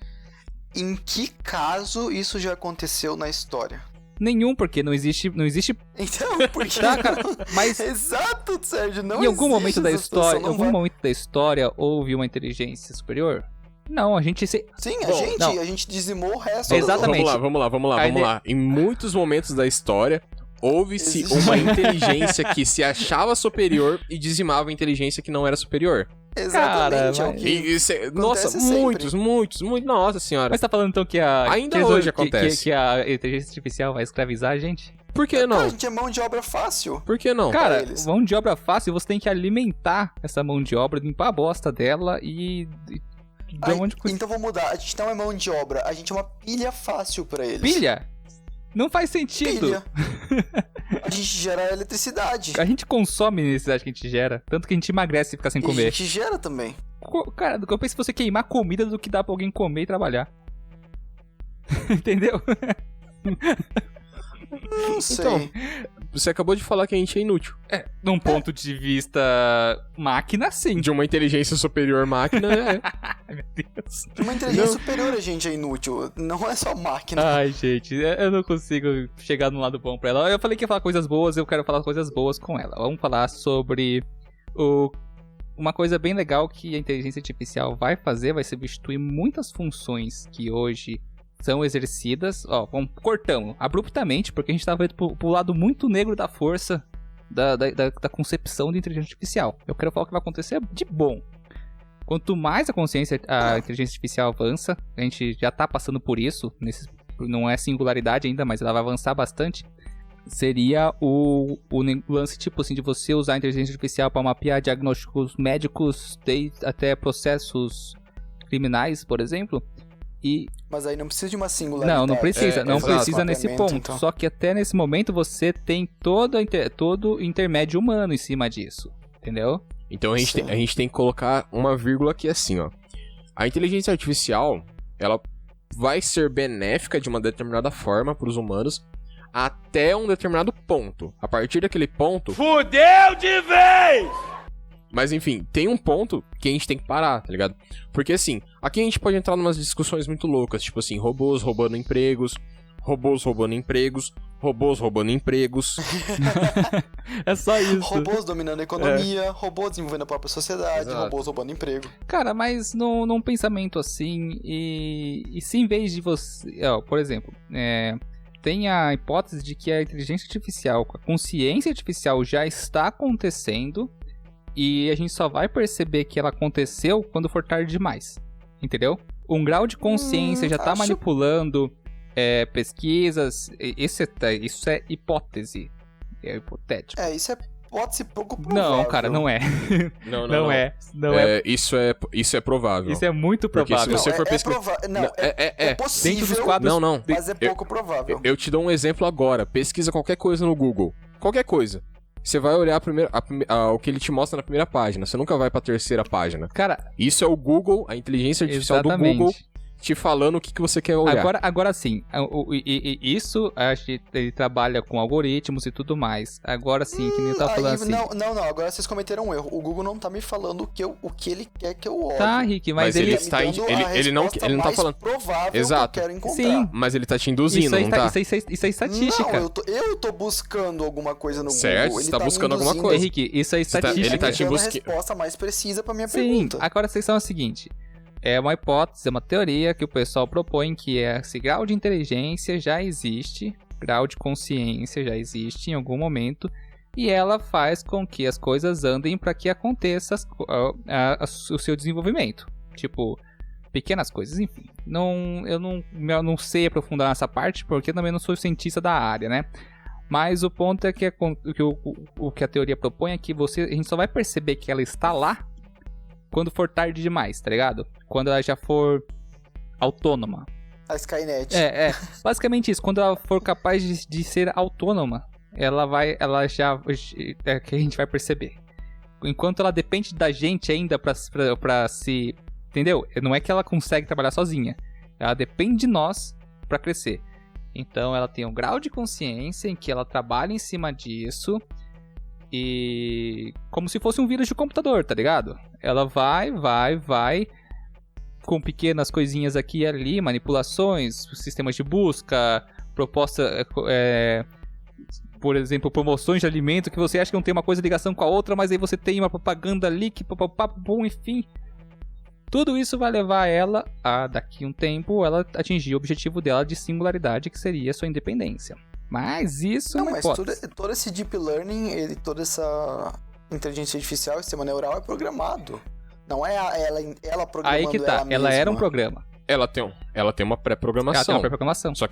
Speaker 2: Em que caso isso já aconteceu na história?
Speaker 1: Nenhum, porque não existe...
Speaker 2: Então, por que
Speaker 1: Tá, cara, mas
Speaker 2: Exato, Sérgio, não
Speaker 1: em algum
Speaker 2: existe
Speaker 1: momento da
Speaker 2: essa situação,
Speaker 1: história, em
Speaker 2: não
Speaker 1: algum
Speaker 2: vai-
Speaker 1: momento da história houve uma inteligência superior? Não, a gente
Speaker 2: Sim,
Speaker 1: não.
Speaker 2: a gente dizimou o resto.
Speaker 1: Exatamente.
Speaker 3: Vamos lá. Em muitos momentos da história, houve-se
Speaker 2: Existe.
Speaker 3: uma inteligência que se achava superior e dizimava a inteligência que não era superior.
Speaker 2: Exatamente,
Speaker 1: Cara,
Speaker 2: é o que
Speaker 3: E nossa,
Speaker 2: acontece
Speaker 3: muitos, nossa senhora.
Speaker 1: Mas tá falando então que
Speaker 3: Ainda
Speaker 1: que
Speaker 3: hoje
Speaker 1: que-
Speaker 3: acontece.
Speaker 1: Que a inteligência artificial vai escravizar a gente?
Speaker 3: Por que
Speaker 2: Cara,
Speaker 3: não?
Speaker 2: a gente é mão de obra fácil.
Speaker 3: Por que não?
Speaker 1: Cara,
Speaker 2: eles.
Speaker 1: mão de obra fácil, você tem que alimentar essa mão de obra, limpar a bosta dela e dar um monte de coisa.
Speaker 2: Então vou mudar, a gente não é mão de obra, a gente é uma pilha fácil pra eles.
Speaker 1: Pilha? Não faz sentido.
Speaker 2: Pilha. A gente gera eletricidade.
Speaker 1: A gente consome a necessidade que a gente gera, tanto que a gente emagrece e fica sem
Speaker 2: E a
Speaker 1: comer.
Speaker 2: gente gera também.
Speaker 1: Cara, eu penso em você queimar comida do que dá pra alguém comer e trabalhar. Entendeu?
Speaker 2: Não sei.
Speaker 3: Então, você acabou de falar que a gente é inútil.
Speaker 1: Num ponto de vista máquina, sim.
Speaker 3: De uma inteligência superior máquina,
Speaker 1: Ai, meu Deus.
Speaker 2: De uma inteligência superior a gente é inútil. Não é só máquina.
Speaker 1: Ai, gente, eu não consigo chegar num lado bom pra ela. Eu falei que ia falar coisas boas, eu quero falar coisas boas com ela. Vamos falar sobre uma coisa bem legal que a inteligência artificial vai fazer, vai substituir muitas funções que hoje são exercidas. Ó, cortamos abruptamente, porque a gente tava indo pro lado muito negro da força da concepção de inteligência artificial. Eu quero falar o que vai acontecer de bom. Quanto mais a inteligência artificial avança, a gente já tá passando por isso, não é singularidade ainda, mas ela vai avançar bastante. seria o lance, tipo assim, de você usar a inteligência artificial para mapear diagnósticos médicos até processos criminais, por exemplo.
Speaker 2: Mas aí não precisa de uma singularidade.
Speaker 1: Não precisa, não
Speaker 3: exato.
Speaker 1: precisa nesse ponto.
Speaker 2: Então.
Speaker 1: Só que até nesse momento você tem todo intermédio humano em cima disso, entendeu?
Speaker 3: Então a gente tem que colocar uma vírgula aqui assim, ó. A inteligência artificial, ela vai ser benéfica de uma determinada forma para os humanos até um determinado ponto. A partir daquele ponto...
Speaker 8: Fudeu de vez!
Speaker 3: Mas enfim, tem um ponto que a gente tem que parar, tá ligado? Porque assim, aqui a gente pode entrar em umas discussões muito loucas, tipo assim, robôs roubando empregos, robôs roubando empregos, robôs roubando empregos.
Speaker 1: É só isso.
Speaker 2: Robôs dominando a economia, robôs desenvolvendo a própria sociedade,
Speaker 3: Exato.
Speaker 2: robôs roubando emprego.
Speaker 1: Cara, mas num pensamento assim, e se em vez de você... por exemplo, tem a hipótese de que a inteligência artificial, a consciência artificial já está acontecendo e a gente só vai perceber que ela aconteceu quando for tarde demais, entendeu? Um grau de consciência já tá
Speaker 2: acho-
Speaker 1: manipulando pesquisas, isso é hipótese, é hipotético.
Speaker 2: Isso pode ser pouco provável.
Speaker 1: Não, cara, não é.
Speaker 3: Não.
Speaker 1: Não é.
Speaker 3: Isso é provável.
Speaker 1: Isso é muito
Speaker 3: Porque se
Speaker 1: provável.
Speaker 3: você for
Speaker 2: é
Speaker 3: pesquisar...
Speaker 2: provável. Não,
Speaker 3: Não,
Speaker 2: é possível,
Speaker 1: Dentro dos quadros...
Speaker 3: Não.
Speaker 2: mas é pouco provável.
Speaker 3: Eu te dou um exemplo agora. Pesquisa qualquer coisa no Google. Qualquer coisa. Você vai olhar o que ele te mostra na primeira página. Você nunca vai pra terceira página.
Speaker 1: Cara,
Speaker 3: Isso é o Google, a inteligência artificial
Speaker 1: exatamente.
Speaker 3: do Google, te falando o que você quer olhar.
Speaker 1: Agora sim, isso acho que ele trabalha com algoritmos e tudo mais. Agora sim, que nem eu tava falando assim.
Speaker 2: Não, agora vocês cometeram um erro. O Google não tá me falando o que ele quer que eu olhe.
Speaker 1: Tá, Rick, mas ele...
Speaker 3: ele está-
Speaker 2: me dando a
Speaker 3: ele não
Speaker 2: resposta
Speaker 3: tá
Speaker 2: mais
Speaker 3: falando-
Speaker 2: provável
Speaker 3: Exato.
Speaker 2: que eu quero encontrar.
Speaker 1: Sim.
Speaker 3: Mas ele tá te induzindo, não tá?
Speaker 1: Isso é estatística.
Speaker 2: Não, eu tô buscando alguma coisa no
Speaker 3: Certo,
Speaker 2: Google.
Speaker 3: você tá buscando alguma coisa.
Speaker 1: Henrique, isso é
Speaker 3: tá-
Speaker 1: estatística.
Speaker 3: ele tá te
Speaker 2: dando a
Speaker 3: busque-
Speaker 2: resposta mais precisa pra minha
Speaker 1: Sim,
Speaker 2: pergunta.
Speaker 1: agora a questão é a seguinte. É uma hipótese, é uma teoria que o pessoal propõe que esse grau de inteligência já existe, grau de consciência já existe em algum momento, e ela faz com que as coisas andem para que aconteça o seu desenvolvimento. Tipo, pequenas coisas, enfim. Eu não sei aprofundar nessa parte, porque eu também não sou cientista da área, né? Mas o ponto é que o que a teoria propõe é que a gente só vai perceber que ela está lá quando for tarde demais, tá ligado? Quando ela já for autônoma.
Speaker 2: A Skynet.
Speaker 1: Basicamente isso. Quando ela for capaz de ser autônoma, ela já é que a gente vai perceber. Enquanto ela depende da gente ainda pra se... Entendeu? Não é que ela consegue trabalhar sozinha. Ela depende de nós pra crescer. Então ela tem um grau de consciência em que ela trabalha em cima disso. E como se fosse um vírus de computador, tá ligado? Ela vai com pequenas coisinhas aqui e ali, manipulações, sistemas de busca, proposta, por exemplo, promoções de alimento que você acha que não tem uma coisa de ligação com a outra, mas aí você tem uma propaganda ali que enfim. Tudo isso vai levar ela a, daqui a um tempo, ela atingir o objetivo dela de singularidade, que seria a sua independência. Mas isso é uma hipótese.
Speaker 2: Todo esse deep learning, toda essa inteligência artificial, sistema neural é programado. Não é ela programando
Speaker 1: Aí que tá, ela era um programa.
Speaker 3: Ela tem uma
Speaker 1: Ela tem
Speaker 3: pré-programação.
Speaker 1: uma pré-programação.
Speaker 3: Só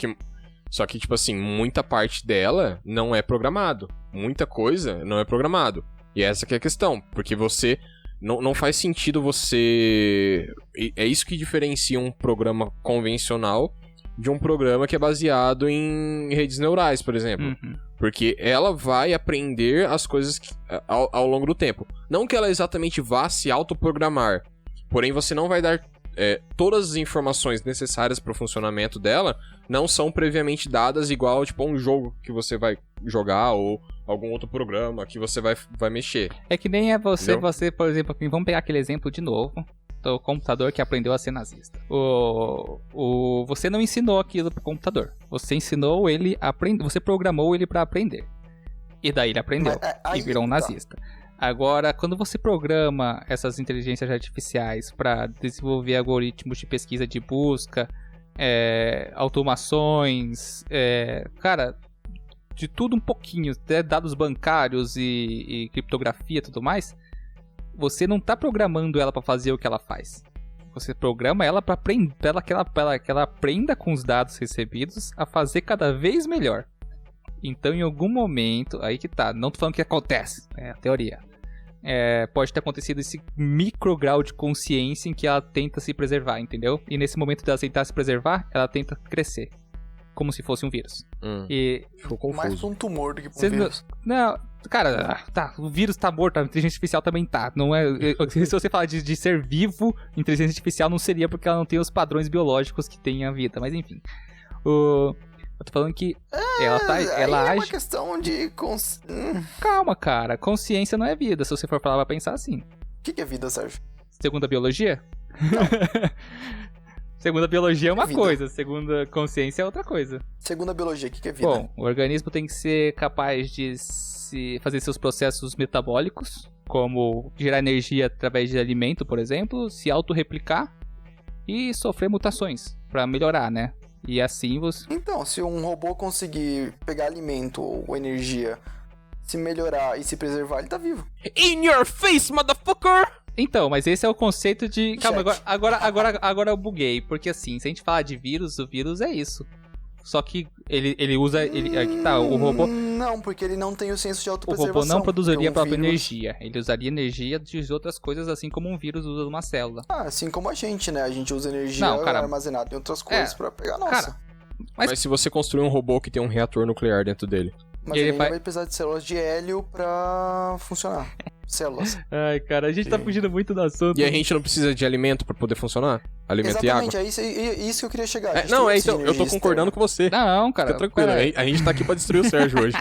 Speaker 3: que, tipo assim, muita parte dela não é programado. Muita coisa não é programado. E essa que é a questão. Porque você... Não faz sentido você... É isso que diferencia um programa convencional de um programa que é baseado em redes neurais, por exemplo.
Speaker 1: Uhum.
Speaker 3: Porque ela vai aprender as coisas ao longo do tempo. Não que ela exatamente vá se autoprogramar. Porém, você não vai dar... todas as informações necessárias para o funcionamento dela não são previamente dadas igual tipo, a um jogo que você vai jogar ou algum outro programa que você vai mexer.
Speaker 1: É que nem você,
Speaker 3: Entendeu?
Speaker 1: por exemplo, vamos pegar aquele exemplo de novo do computador que aprendeu a ser nazista. Você não ensinou aquilo pro computador. Você ensinou ele a aprender. Você programou ele para aprender. E daí ele aprendeu e virou um nazista. Agora, quando você programa essas inteligências artificiais para desenvolver algoritmos de pesquisa de busca, automações, cara, de tudo um pouquinho, até dados bancários e criptografia e tudo mais, você não tá programando ela para fazer o que ela faz. Você programa ela para que ela aprenda com os dados recebidos a fazer cada vez melhor. Então, em algum momento, aí que tá, não tô falando que acontece, é a teoria. Pode ter acontecido esse micro grau de consciência em que ela tenta se preservar, entendeu? E nesse momento dela tentar se preservar, ela tenta crescer. Como se fosse um vírus. E
Speaker 3: Ficou confuso.
Speaker 2: Mais pra um tumor do que pra um vírus.
Speaker 1: não, cara, tá, o vírus tá morto, a inteligência artificial também tá. Não é, se você falar de ser vivo, inteligência artificial não seria porque ela não tem os padrões biológicos que tem a vida, mas enfim. Eu tô falando que ela
Speaker 2: É
Speaker 1: age...
Speaker 2: uma questão de...
Speaker 1: Calma, cara, consciência não é vida, se você for falar, vai pensar assim.
Speaker 2: O que é vida, Sérgio?
Speaker 1: Segundo a biologia? Segundo a biologia é uma
Speaker 2: Vida.
Speaker 1: coisa, segundo a consciência é outra coisa.
Speaker 2: Segundo a biologia, o que é vida?
Speaker 1: Bom, o organismo tem que ser capaz de fazer seus processos metabólicos, como gerar energia através de alimento, por exemplo, se autorreplicar e sofrer mutações pra melhorar, né? E assim você...
Speaker 2: Então, se um robô conseguir pegar alimento ou energia, se melhorar e se preservar, ele tá vivo.
Speaker 3: In your face, motherfucker!
Speaker 1: Então, mas esse é o conceito de... Calma,
Speaker 2: Check.
Speaker 1: agora eu buguei. Porque assim, se a gente falar de vírus, o vírus é isso. Só que ele usa... Aqui tá, o robô...
Speaker 2: Não, porque ele não tem o senso de
Speaker 1: O
Speaker 2: autopreservação.
Speaker 1: robô não produziria
Speaker 2: Porque
Speaker 1: a própria
Speaker 2: vírus-
Speaker 1: energia. Ele usaria energia de outras coisas, assim como um vírus usa uma célula.
Speaker 2: Assim como a gente, né? A gente usa energia
Speaker 1: Não, cara,
Speaker 2: armazenada em outras coisas pra pegar a nossa.
Speaker 1: cara,
Speaker 3: Mas se você construir um robô que tem um reator nuclear dentro dele.
Speaker 2: Mas
Speaker 1: ele
Speaker 2: ele ainda
Speaker 1: vai-
Speaker 2: vai precisar de células de hélio pra funcionar. Células.
Speaker 1: Ai, cara, a gente tá fugindo muito do assunto.
Speaker 3: E a gente não precisa de alimento pra poder funcionar? Alimento e água?
Speaker 2: Exatamente, é isso que eu queria chegar. A gente
Speaker 3: Não,
Speaker 2: não
Speaker 3: é
Speaker 2: precisa
Speaker 3: isso,
Speaker 2: de
Speaker 3: eu tô
Speaker 2: energia
Speaker 3: concordando com você.
Speaker 1: Não, cara.
Speaker 3: Fica tranquilo,
Speaker 1: pera aí.
Speaker 3: a gente tá aqui pra destruir o Sérgio hoje.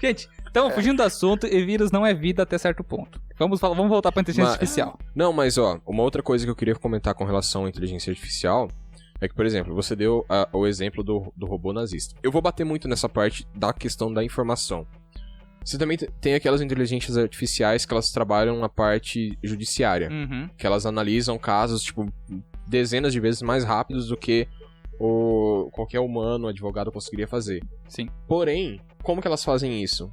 Speaker 1: Gente, estamos fugindo do assunto e vírus não é vida até certo ponto. Vamos voltar pra inteligência artificial.
Speaker 3: Não, mas ó, uma outra coisa que eu queria comentar com relação à inteligência artificial é que, por exemplo, você deu o exemplo do robô nazista. Eu vou bater muito nessa parte da questão da informação. Você também tem aquelas inteligências artificiais que elas trabalham na parte judiciária.
Speaker 1: Uhum.
Speaker 3: Que elas analisam casos, tipo, dezenas de vezes mais rápidos do que qualquer humano, advogado conseguiria fazer.
Speaker 1: Sim.
Speaker 3: Porém, como que elas fazem isso?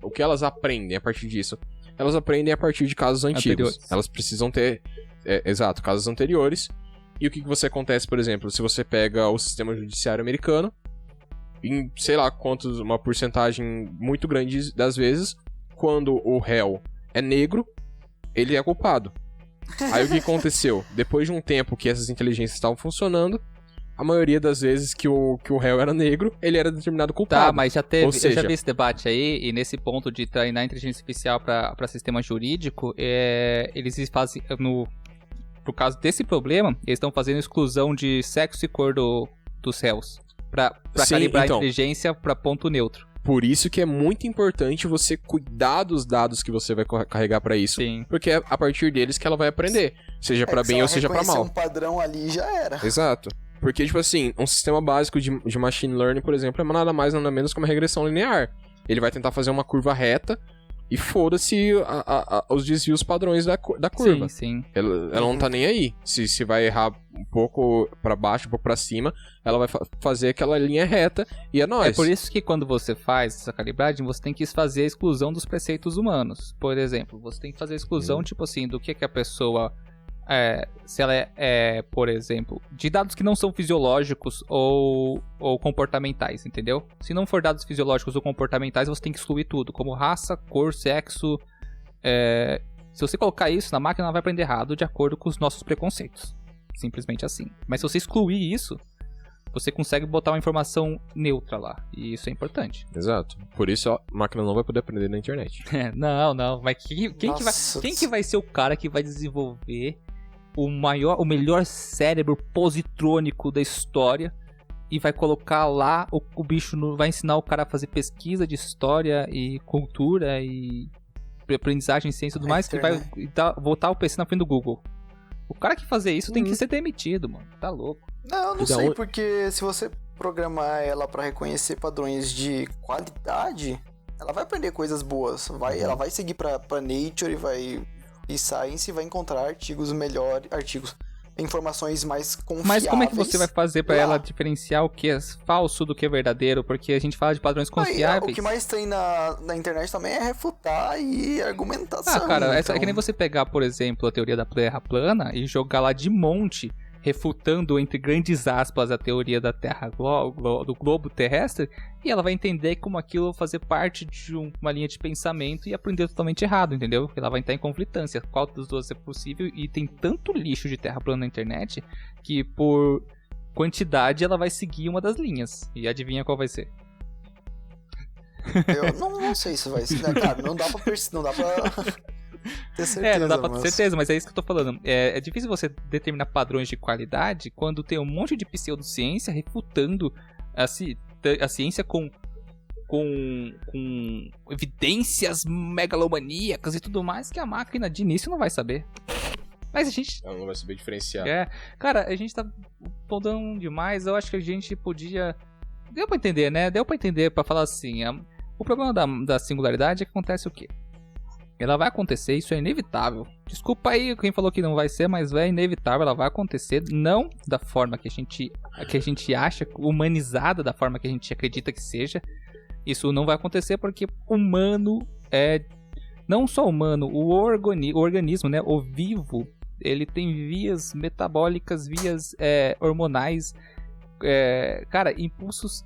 Speaker 3: O que elas aprendem a partir disso? Elas aprendem a partir de casos antigos.
Speaker 1: Anteriores.
Speaker 3: Elas precisam ter, exato, casos anteriores. E o que você acontece, por exemplo, se você pega o sistema judiciário americano, em sei lá quantos, uma porcentagem muito grande das vezes, quando o réu é negro, ele é culpado. Aí o que aconteceu? Depois de um tempo que essas inteligências estavam funcionando, a maioria das vezes que o réu era negro, ele era determinado culpado.
Speaker 1: Tá, mas já teve,
Speaker 3: Ou seja,
Speaker 1: eu já vi esse debate aí, e nesse ponto de treinar a inteligência artificial pra sistema jurídico, eles fazem, por causa desse problema, eles estão fazendo exclusão de sexo e cor dos réus, pra
Speaker 3: Sim,
Speaker 1: calibrar
Speaker 3: então.
Speaker 1: a inteligência pra ponto neutro.
Speaker 3: Por isso que é muito importante você cuidar dos dados que você vai carregar pra isso.
Speaker 1: Sim.
Speaker 3: Porque é a partir deles que ela vai aprender. Seja pra bem ou seja pra mal.
Speaker 2: um padrão ali já era.
Speaker 3: Exato. Porque, tipo assim, um sistema básico de machine learning, por exemplo, é nada mais nada menos que uma regressão linear. Ele vai tentar fazer uma curva reta e foda-se os desvios padrões da curva.
Speaker 1: Sim.
Speaker 3: Ela não tá nem aí. Se vai errar um pouco pra baixo, um pouco pra cima, ela vai fazer aquela linha reta e é nóis.
Speaker 1: É por isso que quando você faz essa calibragem, você tem que fazer a exclusão dos preceitos humanos. Por exemplo, você tem que fazer a exclusão, tipo assim, do que a pessoa... se ela por exemplo, de dados que não são fisiológicos ou comportamentais, entendeu? Se não for dados fisiológicos ou comportamentais, você tem que excluir tudo, como raça, cor, sexo. Se você colocar isso na máquina, ela vai aprender errado de acordo com os nossos preconceitos. Simplesmente assim. Mas se você excluir isso, você consegue botar uma informação neutra lá. E isso é importante.
Speaker 3: Exato. Por isso a máquina não vai poder aprender na internet.
Speaker 1: Não. Mas quem que vai ser o cara que vai desenvolver o melhor cérebro positrônico da história e vai colocar lá, o bicho vai ensinar o cara a fazer pesquisa de história e cultura e aprendizagem, ciência e tudo mais, que vai botar o PC na frente do Google. O cara que fazer isso tem que ser demitido, mano. Tá louco.
Speaker 2: Não, eu não sei, porque se você programar ela pra reconhecer padrões de qualidade, ela vai aprender coisas boas. Ela vai seguir pra Nature e Science e vai encontrar informações mais confiáveis.
Speaker 1: Mas como é que você vai fazer pra ela diferenciar o que é falso do que é verdadeiro? Porque a gente fala de padrões confiáveis.
Speaker 2: O que mais tem na internet também é refutar e argumentação.
Speaker 1: Cara,
Speaker 2: então...
Speaker 1: é que nem você pegar, por exemplo, a teoria da Terra plana e jogar lá de monte refutando, entre grandes aspas, a teoria da Terra, do globo terrestre, e ela vai entender como aquilo fazer parte de uma linha de pensamento e aprender totalmente errado, entendeu? Ela vai entrar em conflitância, qual dos dois é possível, e tem tanto lixo de terra plana na internet, que por quantidade ela vai seguir uma das linhas, e adivinha qual vai ser?
Speaker 2: Eu não sei se vai ser, né, cara? Não dá pra ter certeza.
Speaker 1: Não dá pra ter certeza, mas é isso que eu tô falando. É difícil você determinar padrões de qualidade quando tem um monte de pseudociência refutando a ciência com evidências megalomaníacas e tudo mais que a máquina de início não vai saber. Mas a gente...
Speaker 3: Ela não vai saber diferenciar.
Speaker 1: Cara, a gente tá podando demais. Eu acho que a gente podia... Deu pra entender, né? Deu pra entender, pra falar assim... O problema da singularidade é que acontece o quê? Ela vai acontecer, isso é inevitável. Desculpa aí quem falou que não vai ser, mas é inevitável, ela vai acontecer. Não da forma que a gente acha, humanizada da forma que a gente acredita que seja. Isso não vai acontecer porque humano é... Não só humano, o organismo, né? O vivo, ele tem vias metabólicas, vias hormonais... cara, impulsos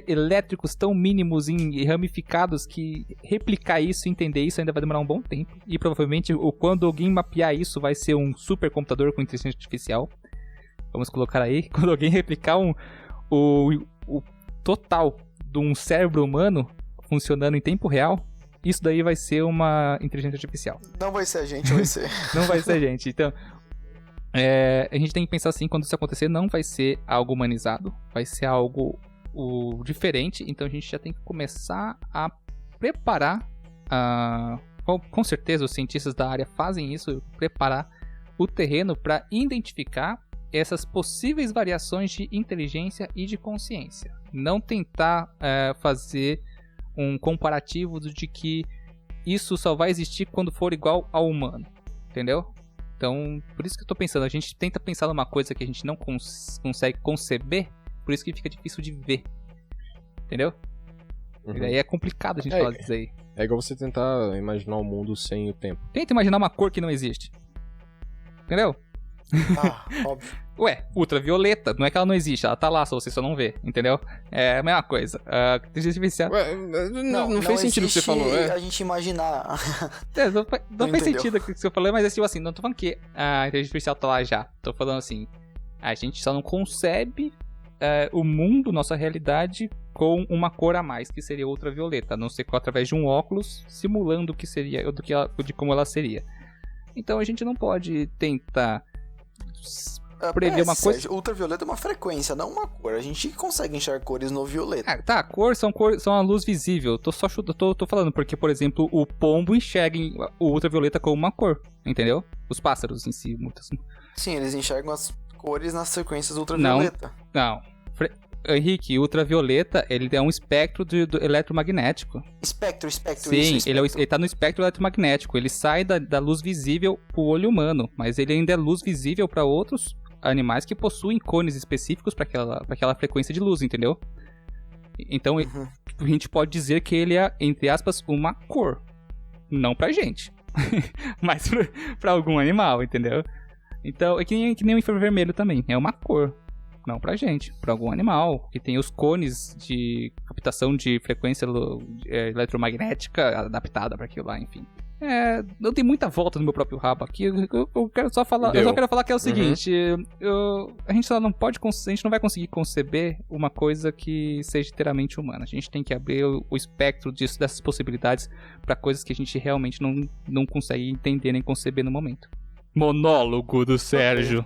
Speaker 1: elétricos tão mínimos e ramificados que replicar isso e entender isso ainda vai demorar um bom tempo. E provavelmente quando alguém mapear isso vai ser um supercomputador com inteligência artificial. Vamos colocar aí, quando alguém replicar o total de um cérebro humano funcionando em tempo real, isso daí vai ser uma inteligência artificial.
Speaker 2: Não vai ser a gente, vai ser.
Speaker 1: Não vai ser a gente, então... a gente tem que pensar assim, quando isso acontecer, não vai ser algo humanizado, vai ser algo diferente, então a gente já tem que começar a preparar, com certeza os cientistas da área fazem isso, preparar o terreno para identificar essas possíveis variações de inteligência e de consciência. Não tentar fazer um comparativo de que isso só vai existir quando for igual ao humano, entendeu? Então, por isso que eu tô pensando, a gente tenta pensar numa coisa que a gente não consegue conceber, por isso que fica difícil de ver. Entendeu?
Speaker 3: Uhum.
Speaker 1: E aí é complicado a gente falar disso aí.
Speaker 3: É igual você tentar imaginar o mundo sem o tempo.
Speaker 1: Tenta imaginar uma cor que não existe. Entendeu?
Speaker 2: Óbvio.
Speaker 1: Ué, ultravioleta, não é que ela não existe, ela tá lá, só você só não vê, entendeu? É a mesma coisa. Inteligência artificial...
Speaker 3: Ué, não fez sentido o que você falou,
Speaker 2: a gente imaginar...
Speaker 1: Não fez sentido o que você falou, mas tipo assim, não tô falando que a inteligência artificial tá lá já. Tô falando assim, a gente só não concebe o mundo, nossa realidade, com uma cor a mais, que seria ultravioleta, a não ser que através de um óculos simulando o que seria, de como ela seria. Então a gente não pode tentar prever uma coisa.
Speaker 2: Sérgio, ultravioleta é uma frequência, não uma cor. A gente consegue enxergar cores no violeta.
Speaker 1: Tá, cor são a luz visível. Tô falando porque, por exemplo, o pombo enxerga o ultravioleta como uma cor, entendeu? Os pássaros em si, muitas.
Speaker 2: Sim, eles enxergam as cores nas frequências ultravioleta.
Speaker 1: Não. Henrique, ultravioleta, ele é um espectro do eletromagnético.
Speaker 2: Espectro.
Speaker 1: Sim,
Speaker 2: isso,
Speaker 1: ele tá no espectro eletromagnético. Ele sai da luz visível pro olho humano, mas ele ainda é luz visível para outros animais que possuem cones específicos para aquela frequência de luz, entendeu? Então, a gente pode dizer que ele é, entre aspas, uma cor. Não pra gente, mas pra algum animal, entendeu? Então, é que nem o infravermelho também, é uma cor. Não pra gente, pra algum animal que tem os cones de captação de frequência eletromagnética adaptada pra aquilo lá, enfim. Eu dei muita volta no meu próprio rabo aqui. Eu quero só falar. Eu só quero falar que é o seguinte: a gente não vai conseguir conceber uma coisa que seja inteiramente humana. A gente tem que abrir o espectro dessas possibilidades pra coisas que a gente realmente não consegue entender nem conceber no momento. Monólogo do Sérgio.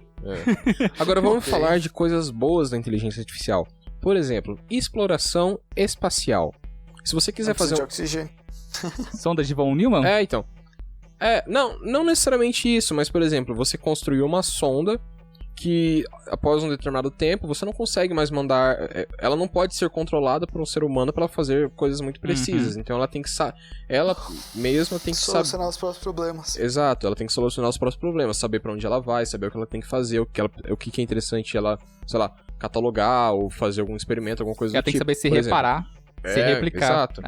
Speaker 3: Agora vamos falar de coisas boas da inteligência artificial. Por exemplo, exploração espacial. Se você quiser fazer
Speaker 2: oxigênio.
Speaker 1: Sonda de von Neumann?
Speaker 3: Então. Não necessariamente isso, mas por exemplo, você construiu uma sonda que após um determinado tempo você não consegue mais mandar, ela não pode ser controlada por um ser humano para ela fazer coisas muito precisas, então ela tem que ela mesma tem que
Speaker 2: solucionar os próprios problemas.
Speaker 3: Exato, ela tem que solucionar os próprios problemas, saber para onde ela vai, saber o que ela tem que fazer, o que é interessante ela, sei lá, catalogar ou fazer algum experimento, alguma coisa do tipo.
Speaker 1: Ela tem que saber se reparar. Se replicar.
Speaker 3: Exato.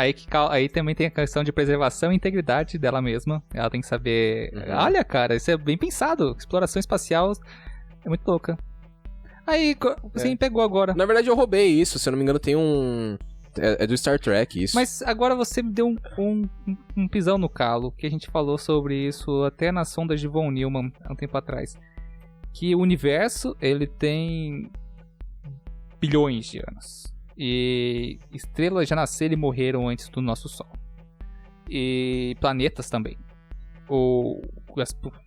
Speaker 1: Aí também tem a questão de preservação e integridade dela mesma. Ela tem que saber... Olha, cara, isso é bem pensado. Exploração espacial é muito louca. Aí, você me pegou agora.
Speaker 3: Na verdade, eu roubei isso. Se eu não me engano, tem um... É do Star Trek, isso.
Speaker 1: Mas agora você me deu um pisão no calo, que a gente falou sobre isso até nas sondas de Von Neumann, há um tempo atrás. Que o universo, ele tem bilhões de anos. E estrelas já nasceram e morreram antes do nosso Sol. E planetas também.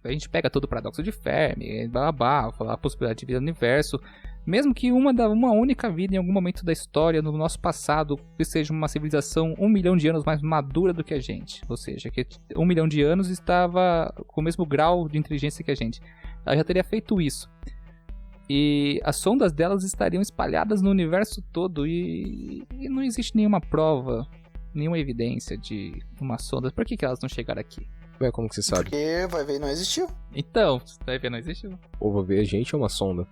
Speaker 1: A gente pega todo o paradoxo de Fermi, blá blá blá, falar a possibilidade de vida no universo. Mesmo que uma única vida em algum momento da história, no nosso passado, que seja uma civilização 1 milhão de anos mais madura do que a gente. Ou seja, que 1 milhão de anos estava com o mesmo grau de inteligência que a gente. Ela já teria feito isso. E as sondas delas estariam espalhadas no universo todo. E não existe nenhuma prova, nenhuma evidência de uma sonda. Por que elas não chegaram aqui?
Speaker 3: Ué, como que você sabe?
Speaker 2: Porque vai ver, não existiu.
Speaker 1: Então, vai ver, não existiu.
Speaker 3: Ou vai ver a gente é uma sonda?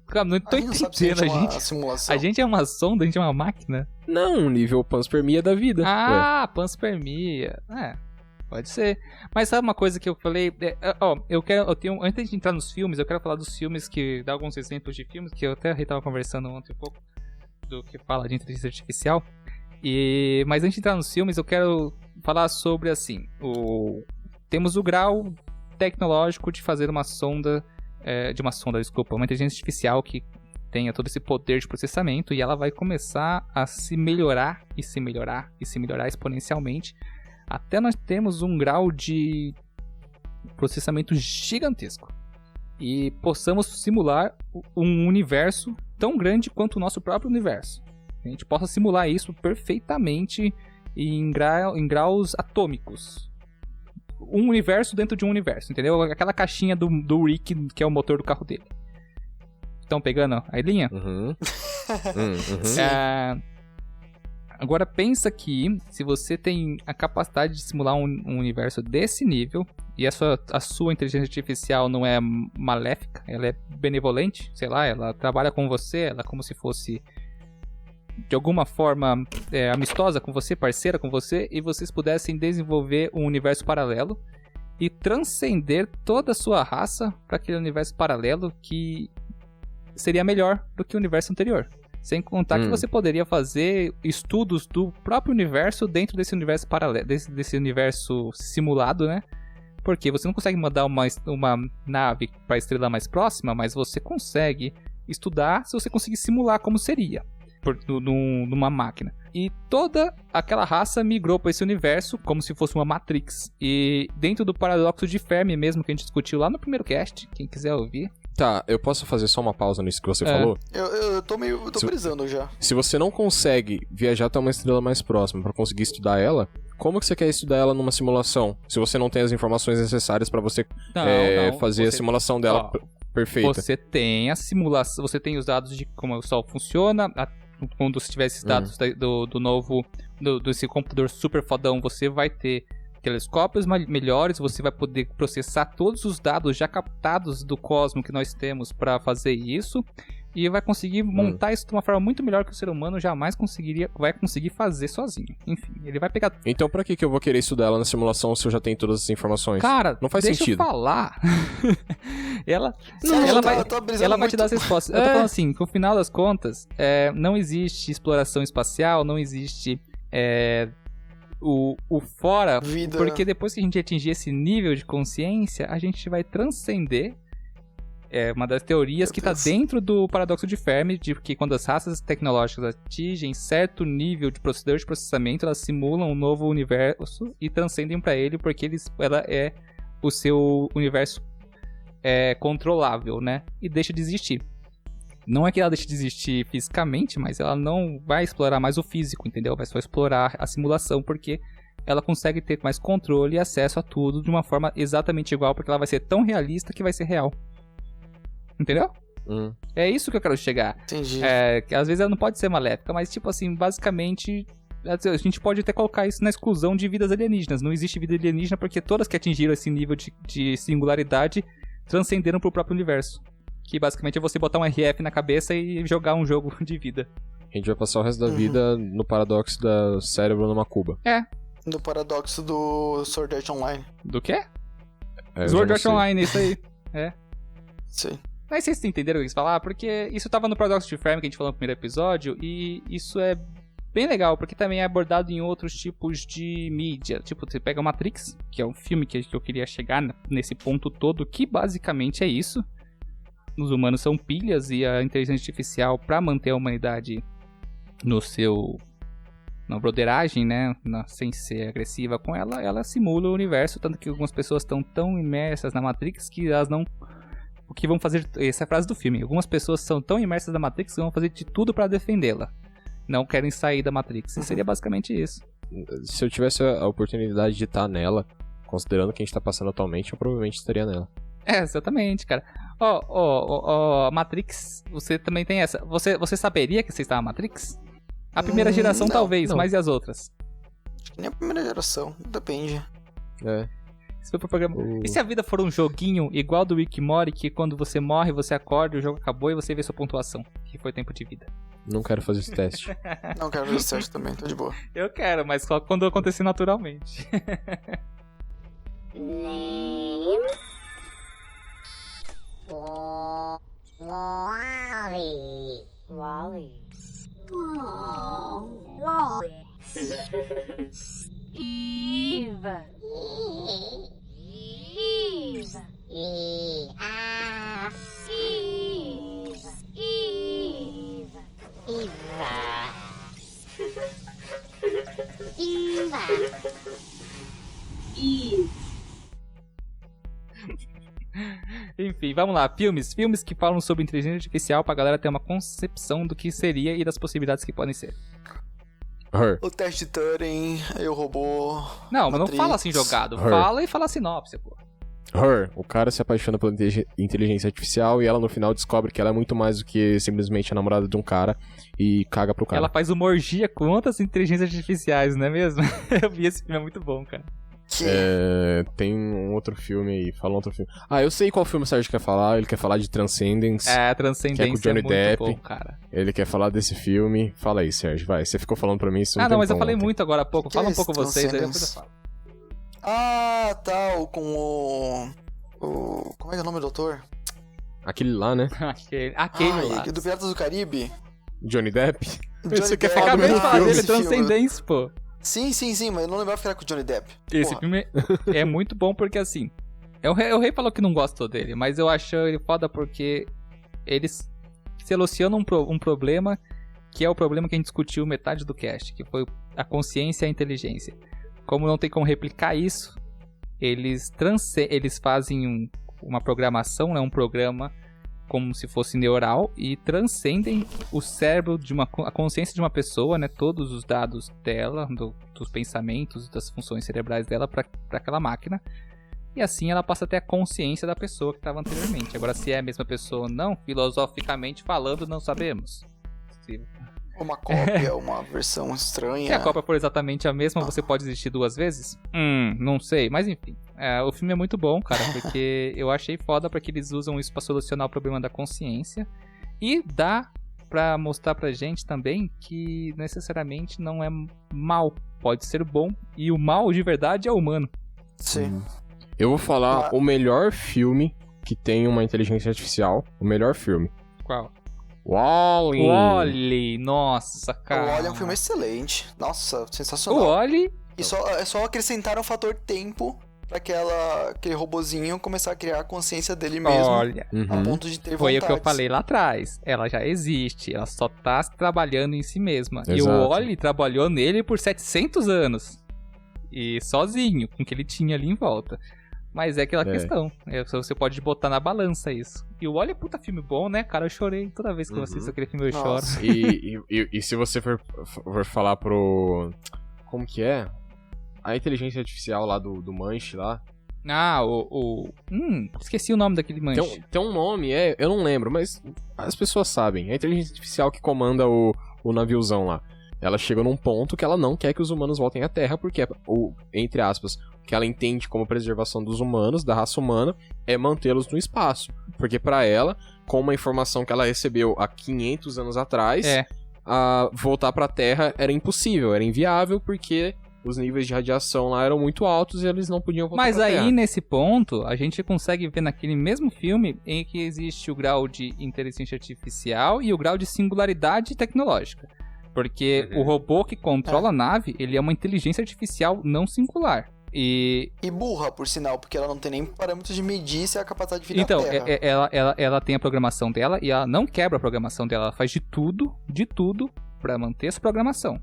Speaker 1: Cara, não tô entendendo, a gente é uma sonda, a gente é uma máquina?
Speaker 3: Não, um nível panspermia da vida.
Speaker 1: Ah, panspermia. Pode ser. Mas sabe uma coisa que eu falei? Antes de entrar nos filmes, eu quero falar dos filmes dar alguns exemplos de filmes, que eu até estava conversando ontem um pouco, do que fala de inteligência artificial. Mas antes de entrar nos filmes, eu quero falar sobre, assim, temos o grau tecnológico de fazer uma inteligência artificial que tenha todo esse poder de processamento, e ela vai começar a se melhorar e se melhorar e se melhorar exponencialmente, até nós temos um grau de processamento gigantesco e possamos simular um universo tão grande quanto o nosso próprio universo. A gente possa simular isso perfeitamente em graus atômicos. Um universo dentro de um universo, entendeu? Aquela caixinha do Rick, que é o motor do carro dele. Estão pegando a linha?
Speaker 3: Uhum.
Speaker 1: Agora pensa que se você tem a capacidade de simular um universo desse nível, e a sua inteligência artificial não é maléfica, ela é benevolente, sei lá, ela trabalha com você, ela é como se fosse de alguma forma amistosa com você, parceira com você, e vocês pudessem desenvolver um universo paralelo e transcender toda a sua raça para aquele universo paralelo que seria melhor do que o universo anterior. Sem contar que você poderia fazer estudos do próprio universo dentro desse universo paralelo, desse universo simulado, né? Porque você não consegue mandar uma nave para a estrela mais próxima, mas você consegue estudar se você conseguir simular como seria numa máquina. E toda aquela raça migrou para esse universo como se fosse uma Matrix. E dentro do paradoxo de Fermi mesmo, que a gente discutiu lá no primeiro cast, quem quiser ouvir.
Speaker 3: Tá, eu posso fazer só uma pausa nisso que você falou?
Speaker 2: Eu tô brisando já.
Speaker 3: Se você não consegue viajar até uma estrela mais próxima para conseguir estudar ela, como que você quer estudar ela numa simulação? Se você não tem as informações necessárias para você fazer a simulação dela perfeita.
Speaker 1: Você tem a simulação, você tem os dados de como o Sol funciona. Quando você tiver esses dados desse computador super fodão, você vai ter telescópios melhores, você vai poder processar todos os dados já captados do cosmos que nós temos para fazer isso, e vai conseguir montar isso de uma forma muito melhor que o ser humano jamais vai conseguir fazer sozinho. Enfim, ele vai pegar...
Speaker 3: Então pra que eu vou querer estudar ela na simulação se eu já tenho todas as informações?
Speaker 1: Cara,
Speaker 3: não faz
Speaker 1: deixa
Speaker 3: sentido.
Speaker 1: eu falar. ela vai te dar as respostas. Eu tô falando assim, que no final das contas, não existe exploração espacial, não existe o fora,
Speaker 2: vida.
Speaker 1: Porque depois que a gente atingir esse nível de consciência, a gente vai transcender uma das teorias que está dentro do paradoxo de Fermi, de que quando as raças tecnológicas atingem certo nível de processador de processamento, elas simulam um novo universo e transcendem para ele, porque ela é o seu universo controlável, né? E deixa de existir. Não é que ela deixe de existir fisicamente, mas ela não vai explorar mais o físico, entendeu? Vai só explorar a simulação, porque ela consegue ter mais controle e acesso a tudo de uma forma exatamente igual, porque ela vai ser tão realista que vai ser real. Entendeu? É isso que eu quero chegar.
Speaker 2: Entendi.
Speaker 1: Que às vezes ela não pode ser maléfica, mas tipo assim, basicamente a gente pode até colocar isso na exclusão de vidas alienígenas. Não existe vida alienígena porque todas que atingiram esse nível de singularidade transcenderam pro próprio universo. Que basicamente é você botar um RF na cabeça e jogar um jogo de vida.
Speaker 3: A gente vai passar o resto da vida no paradoxo da cérebro numa cuba.
Speaker 2: No paradoxo do Sword Art Online.
Speaker 1: Do quê? Sword Art Online, isso aí.
Speaker 2: Sim.
Speaker 1: Mas vocês entenderam o que eu quis falar? Porque isso tava no Paradox de Fermi, que a gente falou no primeiro episódio, e isso é bem legal, porque também é abordado em outros tipos de mídia. Tipo, você pega o Matrix, que é um filme que eu queria chegar nesse ponto todo, que basicamente é isso. Os humanos são pilhas e a inteligência artificial, pra manter a humanidade na broderagem, né, sem ser agressiva com ela, ela simula o universo, tanto que algumas pessoas estão tão imersas na Matrix que elas não... O que vão fazer... Essa é a frase do filme. Algumas pessoas são tão imersas na Matrix que vão fazer de tudo pra defendê-la. Não querem sair da Matrix. Seria basicamente isso.
Speaker 3: Se eu tivesse a oportunidade de estar nela, considerando o que a gente tá passando atualmente, eu provavelmente estaria nela.
Speaker 1: É, exatamente, cara. Matrix, você também tem essa. Você saberia que você está na Matrix? A primeira geração
Speaker 2: não,
Speaker 1: talvez,
Speaker 3: não.
Speaker 1: mas e as outras?
Speaker 2: Acho que nem a primeira geração, depende.
Speaker 3: É.
Speaker 1: Se for pro programa... E se a vida for um joguinho igual do Rick e Morty, que quando você morre, você acorda, o jogo acabou e você vê sua pontuação, que foi tempo de vida?
Speaker 3: Não quero fazer esse teste.
Speaker 2: Não quero ver esse teste também, tô de boa.
Speaker 1: Eu quero, mas só quando acontecer naturalmente.
Speaker 9: Wally. Eva. Eva. Eva. Eva. Eva.
Speaker 1: Enfim, vamos lá. Filmes que falam sobre inteligência artificial pra galera ter uma concepção do que seria e das possibilidades que podem ser.
Speaker 3: Her.
Speaker 2: O teste de Turing, Eu, Robô...
Speaker 1: Não, mas não
Speaker 2: Matrix.
Speaker 1: fala assim jogado.
Speaker 3: Her.
Speaker 1: Fala e fala a sinopse, pô.
Speaker 3: Her. O cara se apaixona pela inteligência artificial e ela no final descobre que ela é muito mais do que simplesmente a namorada de um cara e caga pro cara.
Speaker 1: Ela faz uma orgia com outras inteligências artificiais, não é mesmo? Eu vi esse filme, é muito bom, cara.
Speaker 3: Tem um outro filme aí, fala um outro filme. Ah, eu sei qual filme o Sérgio quer falar. Ele quer falar de Transcendence.
Speaker 1: Transcendência
Speaker 3: que é com o Johnny
Speaker 1: muito
Speaker 3: Depp.
Speaker 1: bom, cara.
Speaker 3: Ele quer falar desse filme. Fala aí, Sérgio, vai. Você ficou falando pra mim isso.
Speaker 1: Não, mas eu falei muito agora há pouco. Fala um pouco vocês aí, depois eu falo.
Speaker 2: Ah, tá, com o... Como é que é o nome do autor?
Speaker 3: Aquele lá, né?
Speaker 1: Aquele lá.
Speaker 2: Do Piratas do Caribe.
Speaker 3: Johnny Depp. Você quer
Speaker 2: Depp.
Speaker 3: falar do
Speaker 1: Acabei de
Speaker 3: mesmo
Speaker 1: falar
Speaker 3: filme?
Speaker 1: dele,
Speaker 2: Esse filme.
Speaker 1: Transcendência, pô.
Speaker 2: Sim, mas eu não lembrava que era com o Johnny Depp.
Speaker 1: Esse
Speaker 2: Porra.
Speaker 1: filme é muito bom porque, assim... O Rei falou que não gostou dele, mas eu acho ele foda porque eles solucionam um problema que é o problema que a gente discutiu metade do cast, que foi a consciência e a inteligência. Como não tem como replicar isso, eles fazem uma programação, né, um programa como se fosse neural e transcendem o cérebro a consciência de uma pessoa, né, todos os dados dela, dos pensamentos, das funções cerebrais dela para aquela máquina. E assim ela passa a ter a consciência da pessoa que estava anteriormente. Agora, se é a mesma pessoa ou não, filosoficamente falando, não sabemos.
Speaker 2: Uma cópia, uma versão estranha.
Speaker 1: Se a cópia for exatamente a mesma, você pode existir duas vezes? Não sei, mas enfim. O filme é muito bom, cara, porque eu achei foda porque eles usam isso pra solucionar o problema da consciência. E dá pra mostrar pra gente também que necessariamente não é mal, pode ser bom. E o mal de verdade é humano.
Speaker 2: Sim.
Speaker 3: Eu vou falar o melhor filme que tem uma inteligência artificial. O melhor filme.
Speaker 1: Qual?
Speaker 3: Wall-E.
Speaker 1: Wall-E, nossa, cara.
Speaker 2: O Wall-E é um filme excelente. Nossa, sensacional.
Speaker 1: O Wall-E...
Speaker 2: E só acrescentaram o fator tempo pra aquele robozinho começar a criar a consciência dele mesmo.
Speaker 1: Olha,
Speaker 2: a ponto de ter
Speaker 1: foi
Speaker 2: vontades.
Speaker 1: o que eu falei lá atrás. Ela já existe, ela só tá trabalhando em si mesma.
Speaker 3: Exato.
Speaker 1: E o Wall-E trabalhou nele por 700 anos. E sozinho, com o que ele tinha ali em volta. Mas é aquela questão. Você pode botar na balança isso. E o Wall-E é puta filme bom, né, cara? Eu chorei toda vez que eu assisto aquele filme, eu choro.
Speaker 3: E se você for falar pro... Como que é? A inteligência artificial lá do Manche lá.
Speaker 1: Ah, esqueci o nome daquele Manche.
Speaker 3: Tem um nome, eu não lembro, mas as pessoas sabem. É a inteligência artificial que comanda o naviozão lá. Ela chega num ponto que ela não quer que os humanos voltem à Terra, porque, entre aspas, o que ela entende como preservação dos humanos, da raça humana, é mantê-los no espaço. Porque pra ela, com uma informação que ela recebeu há 500 anos atrás, voltar pra Terra era impossível, era inviável, porque os níveis de radiação lá eram muito altos e eles não podiam voltar
Speaker 1: Mas
Speaker 3: pra
Speaker 1: aí,
Speaker 3: Terra.
Speaker 1: nesse ponto, a gente consegue ver naquele mesmo filme em que existe o grau de inteligência artificial e o grau de singularidade tecnológica. Porque o robô que controla a nave, ele é uma inteligência artificial não singular. E
Speaker 2: burra, por sinal, porque ela não tem nem parâmetros de medir se é a capacidade de vir
Speaker 1: então,
Speaker 2: à Terra.
Speaker 1: ela tem a programação dela e ela não quebra a programação dela. Ela faz de tudo pra manter essa programação.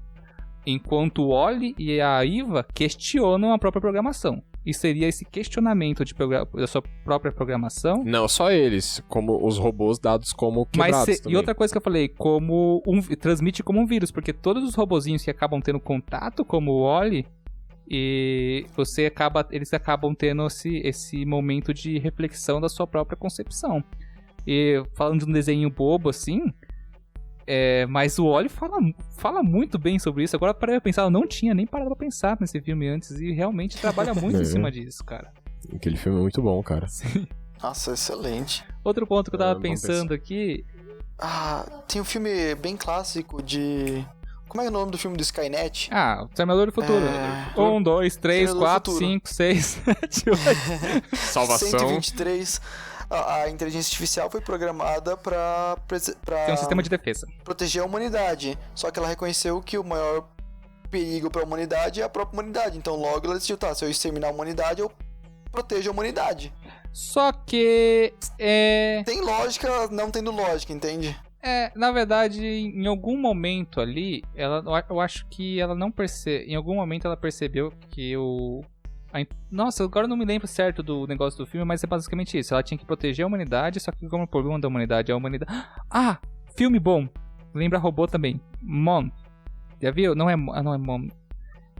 Speaker 1: Enquanto o Wally e a Eva questionam a própria programação. E seria esse questionamento da sua própria programação.
Speaker 3: Não só eles, como os robôs dados como quebrados também.
Speaker 1: E outra coisa que eu falei, transmite como um vírus, porque todos os robozinhos que acabam tendo contato, como o Wally, eles acabam tendo esse momento de reflexão da sua própria concepção. E falando de um desenho bobo assim, mas o Wally fala muito bem sobre isso. Agora para eu pensar, eu não tinha nem parado pra pensar nesse filme antes e realmente trabalha muito em cima disso, cara.
Speaker 3: Aquele filme é muito bom, cara.
Speaker 1: Sim.
Speaker 2: Nossa, excelente.
Speaker 1: Outro ponto que eu tava pensando aqui...
Speaker 2: tem um filme bem clássico de... Como é o nome do filme do Skynet?
Speaker 1: O Terminador do Futuro. 1, 2, 3, 4, 5, 6, 7, 8.
Speaker 3: Salvação.
Speaker 2: 123. A inteligência artificial foi programada pra
Speaker 1: Tem um sistema de defesa.
Speaker 2: Proteger a humanidade. Só que ela reconheceu que o maior perigo pra humanidade é a própria humanidade. Então logo ela decidiu, se eu exterminar a humanidade, eu protejo a humanidade.
Speaker 1: Só que...
Speaker 2: Tem lógica não tendo lógica, entende?
Speaker 1: Na verdade, em algum momento ali, eu acho que ela não percebeu. Em algum momento ela percebeu que nossa, agora eu não me lembro certo do negócio do filme, mas é basicamente isso. Ela tinha que proteger a humanidade, só que como o problema da humanidade é a humanidade... Filme bom. Lembra robô também. Mom. Já viu? Não é Mom.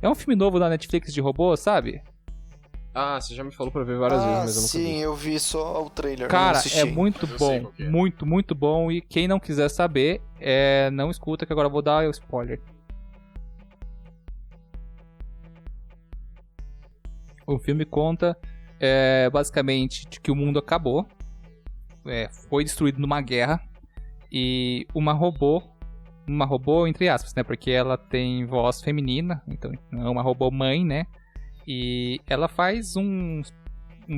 Speaker 1: É um filme novo da Netflix de robô, sabe?
Speaker 3: Você já me falou pra ver várias vezes, mas eu nunca vi.
Speaker 2: Sim, eu vi só o trailer.
Speaker 1: Cara, é muito bom. Muito, muito bom. E quem não quiser saber, não escuta, que agora eu vou dar o spoiler. O filme conta, basicamente, de que o mundo acabou. Foi destruído numa guerra. E uma robô, entre aspas, né? Porque ela tem voz feminina. Então, não é uma robô mãe, né? E ela faz um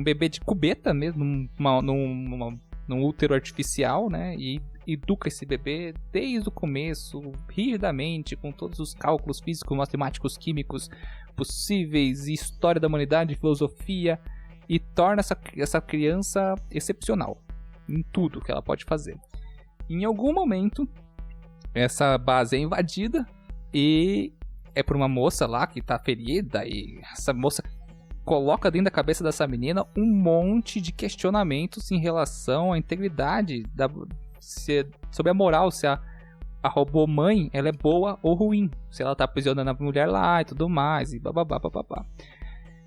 Speaker 1: bebê de cubeta mesmo, num útero artificial, né? E educa esse bebê desde o começo, rigidamente, com todos os cálculos físicos, matemáticos, químicos possíveis, história da humanidade, filosofia, e torna essa criança excepcional em tudo que ela pode fazer. Em algum momento, essa base é invadida e é por uma moça lá que tá ferida, e essa moça coloca dentro da cabeça dessa menina um monte de questionamentos em relação à integridade, sobre a moral, se a robô mãe ela é boa ou ruim, se ela tá aprisionando a mulher lá e tudo mais, e bababá.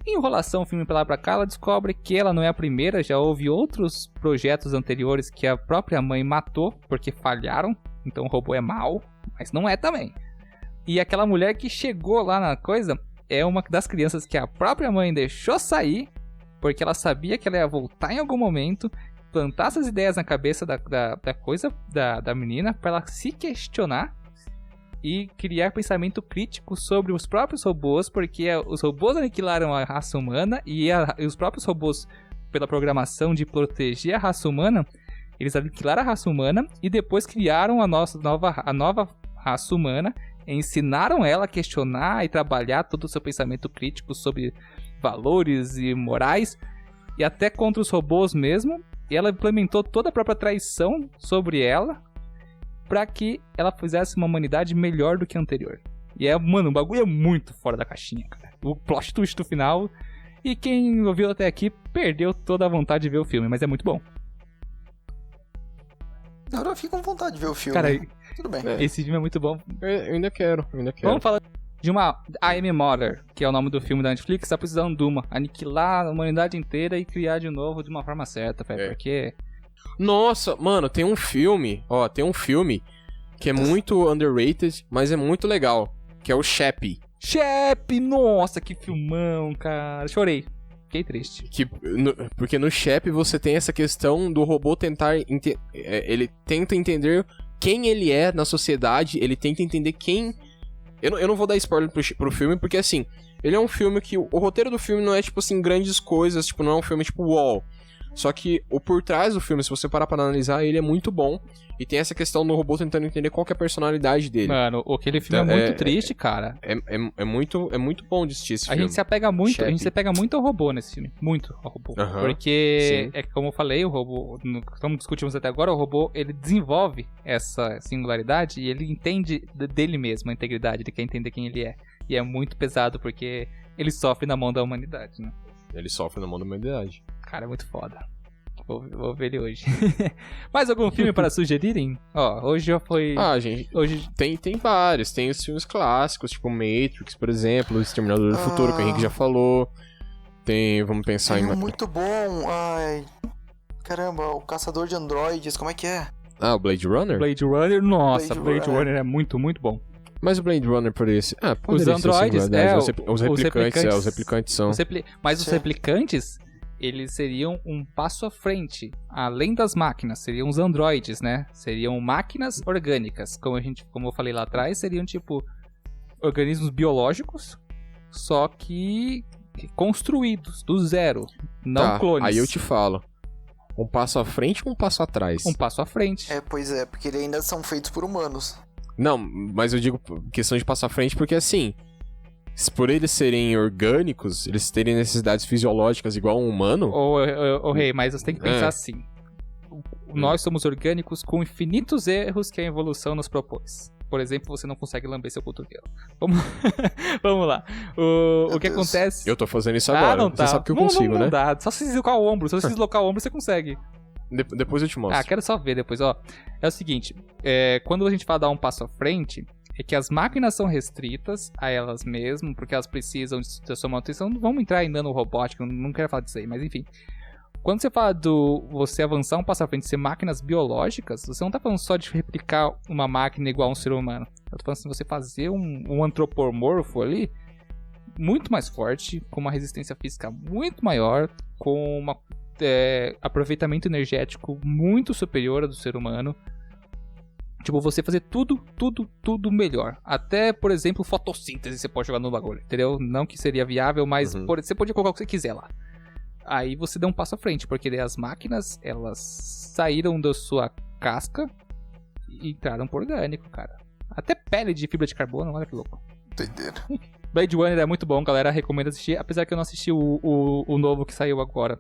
Speaker 1: Em enrolação, o filme pra lá pra cá, ela descobre que ela não é a primeira, já houve outros projetos anteriores que a própria mãe matou porque falharam, então o robô é mau, mas não é também. E aquela mulher que chegou lá na coisa é uma das crianças que a própria mãe deixou sair, porque ela sabia que ela ia voltar em algum momento, plantar essas ideias na cabeça da menina, para ela se questionar e criar pensamento crítico sobre os próprios robôs, porque os robôs aniquilaram a raça humana e os próprios robôs, pela programação de proteger a raça humana, eles aniquilaram a raça humana e depois criaram a nova raça humana, ensinaram ela a questionar e trabalhar todo o seu pensamento crítico sobre valores e morais, e até contra os robôs mesmo, e ela implementou toda a própria traição sobre ela, pra que ela fizesse uma humanidade melhor do que a anterior. E o bagulho é muito fora da caixinha, cara. O plot twist do final, e quem ouviu até aqui perdeu toda a vontade de ver o filme, mas é muito bom.
Speaker 2: Agora eu fico com vontade de ver o filme.
Speaker 1: Cara,
Speaker 2: tudo bem.
Speaker 1: Esse filme é muito bom.
Speaker 3: Eu ainda quero.
Speaker 1: Vamos falar de uma I.M. Mother, que é o nome do filme da Netflix, tá precisando de aniquilar a humanidade inteira e criar de novo de uma forma certa, velho, porque...
Speaker 3: Nossa, mano, tem um filme que é muito underrated, mas é muito legal, que é o Chappie.
Speaker 1: Chappie, nossa, que filmão, cara. Chorei. Fiquei triste.
Speaker 3: Porque no Chappie você tem essa questão do robô tentar... ele tenta entender quem ele é na sociedade, ele tenta entender quem Eu não vou dar spoiler pro filme, porque assim, ele é um filme que... O roteiro do filme não é, tipo assim, grandes coisas, tipo, não é um filme tipo Wall. Só que o por trás do filme, se você parar pra analisar, ele é muito bom. E tem essa questão do robô tentando entender qual que é a personalidade dele.
Speaker 1: Mano, aquele filme é muito triste, cara.
Speaker 3: É muito bom de assistir esse filme.
Speaker 1: A gente se apega muito ao robô nesse filme. Muito ao robô. Porque, como eu falei, o robô, como discutimos até agora, o robô, ele desenvolve essa singularidade e ele entende dele mesmo a integridade, ele quer entender quem ele é. E é muito pesado porque ele sofre na mão da humanidade, né?
Speaker 3: Ele sofre na mão da humanidade.
Speaker 1: Cara, é muito foda. Vou ver ele hoje. Mais algum filme para sugerirem? Ó, hoje já foi...
Speaker 3: gente, hoje tem vários. Tem os filmes clássicos, tipo Matrix, por exemplo, O Exterminador do Futuro, que o Henrique já falou. Tem, vamos pensar em...
Speaker 2: muito bom, ai... Caramba, o Caçador de Androides, como é que é?
Speaker 3: O Blade Runner?
Speaker 1: Blade Runner, nossa, Blade Runner é muito, muito bom.
Speaker 3: Mas o Blade Runner por esse...
Speaker 1: os androides,
Speaker 3: os replicantes são...
Speaker 1: Mas os replicantes... eles seriam um passo à frente, além das máquinas, seriam os androides, né? Seriam máquinas orgânicas, como eu falei lá atrás, seriam tipo organismos biológicos, só que construídos do zero, não clones.
Speaker 3: Aí eu te falo, um passo à frente ou um passo atrás?
Speaker 1: Um passo à frente.
Speaker 2: Pois é, porque eles ainda são feitos por humanos.
Speaker 3: Não, mas eu digo questão de passo à frente porque assim... Por eles serem orgânicos, eles terem necessidades fisiológicas igual um humano...
Speaker 1: Rei, mas você tem que pensar assim. Nós somos orgânicos com infinitos erros que a evolução nos propôs. Por exemplo, você não consegue lamber seu cotovelo. Vamos lá. O que acontece...
Speaker 3: Eu tô fazendo isso agora.
Speaker 1: Não tá.
Speaker 3: Você sabe que eu consigo,
Speaker 1: não
Speaker 3: né?
Speaker 1: Dá. Só se deslocar o ombro. Se você deslocar o ombro, você consegue.
Speaker 3: Depois eu te mostro.
Speaker 1: Quero só ver depois, ó. É o seguinte. Quando a gente fala dar um passo à frente... é que as máquinas são restritas a elas mesmas, porque elas precisam da sua manutenção. Não vamos entrar em nanorobótica, não quero falar disso aí, mas enfim. Quando você fala do você avançar um passo à frente e ser máquinas biológicas, você não tá falando só de replicar uma máquina igual a um ser humano. Eu tô falando assim, você fazer um antropomorfo ali, muito mais forte, com uma resistência física muito maior, com um aproveitamento energético muito superior ao do ser humano. Tipo, você fazer tudo melhor. Até, por exemplo, fotossíntese você pode jogar no bagulho, entendeu? Não que seria viável, mas você pode colocar o que você quiser lá. Aí você dá um passo à frente, porque daí as máquinas, elas saíram da sua casca e entraram pro orgânico, cara. Até pele de fibra de carbono, olha que louco.
Speaker 2: Doideira.
Speaker 1: Blade Runner é muito bom, galera, recomendo assistir, apesar que eu não assisti o novo que saiu agora.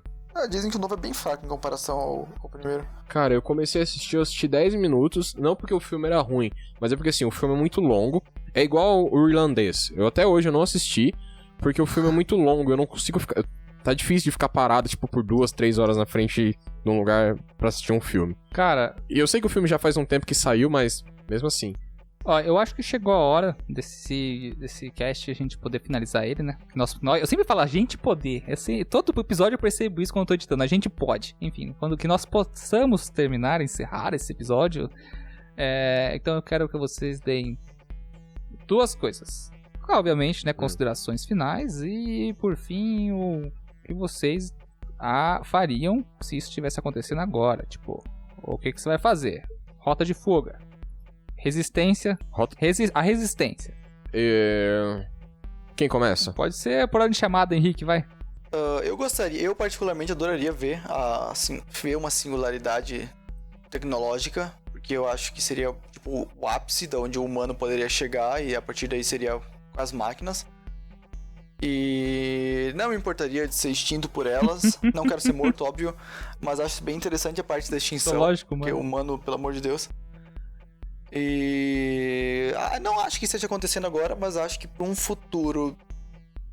Speaker 2: Dizem que o novo é bem fraco em comparação ao primeiro.
Speaker 3: Cara, eu comecei a assistir, eu assisti 10 minutos, não porque o filme era ruim, mas é porque assim, o filme é muito longo, é igual o Irlandês. Até hoje eu não assisti, porque o filme é muito longo, eu não consigo ficar... Tá difícil de ficar parado, tipo, por 2-3 horas na frente de um lugar pra assistir um filme.
Speaker 1: Cara...
Speaker 3: E eu sei que o filme já faz um tempo que saiu, mas mesmo assim...
Speaker 1: Ó, eu acho que chegou a hora desse cast a gente poder finalizar ele, né? Eu sempre falo a gente poder. Todo episódio eu percebo isso quando eu tô editando. A gente pode. Enfim, quando que nós possamos encerrar esse episódio. Então eu quero que vocês deem duas coisas. Obviamente, né? Considerações finais. E, por fim, o que vocês fariam se isso estivesse acontecendo agora. Tipo, o que você vai fazer? Rota de fuga. Resistência. A resistência.
Speaker 3: Quem começa?
Speaker 1: Pode ser por ordem de chamada, Henrique, vai.
Speaker 2: Eu particularmente adoraria ver uma singularidade tecnológica, porque eu acho que seria tipo o ápice de onde o humano poderia chegar e a partir daí seria com as máquinas. E não me importaria de ser extinto por elas. Não quero ser morto, óbvio, mas acho bem interessante a parte da extinção.
Speaker 1: Lógico,
Speaker 2: porque o humano, pelo amor de Deus. E não acho que esteja acontecendo agora, mas acho que para um futuro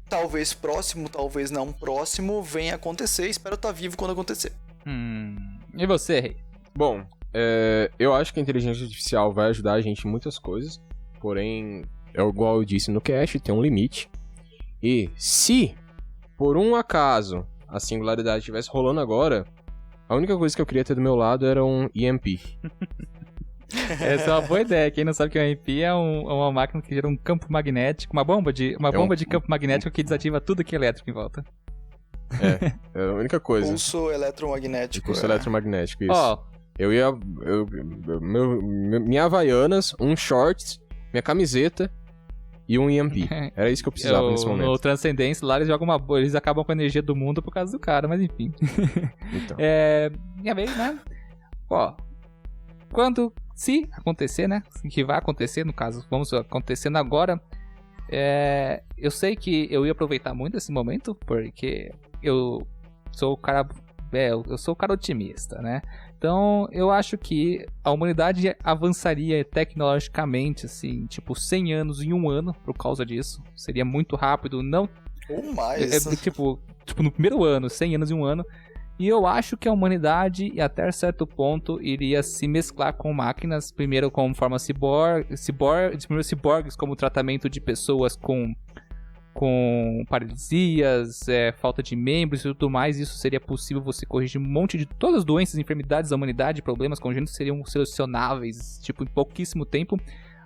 Speaker 2: talvez próximo, talvez não próximo, venha acontecer. Espero estar vivo quando acontecer.
Speaker 1: E você, Rei?
Speaker 3: Bom, eu acho que a inteligência artificial vai ajudar a gente em muitas coisas, porém, igual eu disse no cast, tem um limite. E se, por um acaso, a singularidade estivesse rolando agora, a única coisa que eu queria ter do meu lado era um EMP.
Speaker 1: Essa é uma boa ideia. Quem não sabe que o EMP é uma máquina que gera um campo magnético, uma bomba de campo magnético que desativa tudo que é elétrico em volta.
Speaker 3: É a única coisa.
Speaker 2: Pulso eletromagnético.
Speaker 3: Pulso eletromagnético, isso. Minha Havaianas, um shorts, minha camiseta e um EMP. Era isso que eu precisava nesse momento.
Speaker 1: No Transcendência, lá eles jogam eles acabam com a energia do mundo por causa do cara, mas enfim.
Speaker 3: Então.
Speaker 1: Minha vez, né? Ó, se acontecer, né? Que vai acontecer, no caso, vamos acontecendo agora. Eu sei que eu ia aproveitar muito esse momento, porque eu sou o cara otimista, né? Então, eu acho que a humanidade avançaria tecnologicamente, assim, tipo, 100 anos em um ano por causa disso. Seria muito rápido, não...
Speaker 2: Ou mais.
Speaker 1: Tipo, no primeiro ano, 100 anos em um ano. E eu acho que a humanidade, até certo ponto, iria se mesclar com máquinas, primeiro como forma ciborgues como tratamento de pessoas com paralisias, falta de membros e tudo mais. Isso seria possível você corrigir um monte de todas as doenças, enfermidades da humanidade, problemas congênitos seriam solucionáveis, tipo, em pouquíssimo tempo,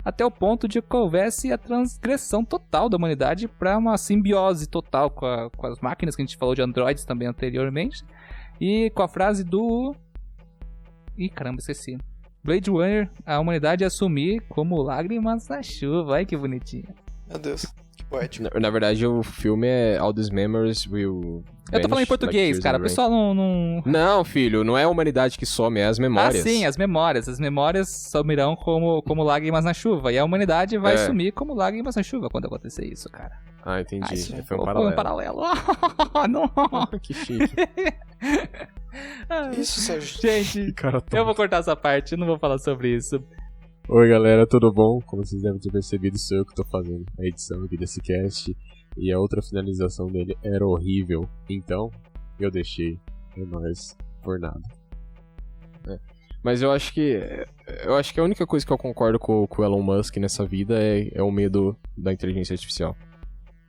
Speaker 1: até o ponto de que houvesse a transgressão total da humanidade para uma simbiose total com as máquinas, que a gente falou de androides também anteriormente, e com a frase do... Ih, caramba, esqueci. Blade Runner, a humanidade assumir como lágrimas na chuva. Ai, que bonitinho.
Speaker 2: Meu Deus. Poético.
Speaker 3: Na verdade, o filme é All These Memories Will
Speaker 1: Eu tô falando em português, cara. O pessoal não...
Speaker 3: Não, filho, não é a humanidade que some, é as memórias.
Speaker 1: Ah, sim, as memórias. As memórias sumirão como lágrimas na chuva. E a humanidade vai sumir como lágrimas na chuva quando acontecer isso, cara.
Speaker 3: Ah, entendi. Foi um
Speaker 1: paralelo. Não.
Speaker 3: Que chique.
Speaker 2: Isso, Sérgio.
Speaker 1: Gente, eu vou cortar essa parte. Eu não vou falar sobre isso.
Speaker 3: Oi galera, tudo bom? Como vocês devem ter percebido, sou eu que tô fazendo a edição aqui desse cast. E a outra finalização dele era horrível. Então, eu deixei. É nóis, por nada. Mas eu acho que a única coisa que eu concordo com o Elon Musk nessa vida é o medo da inteligência artificial.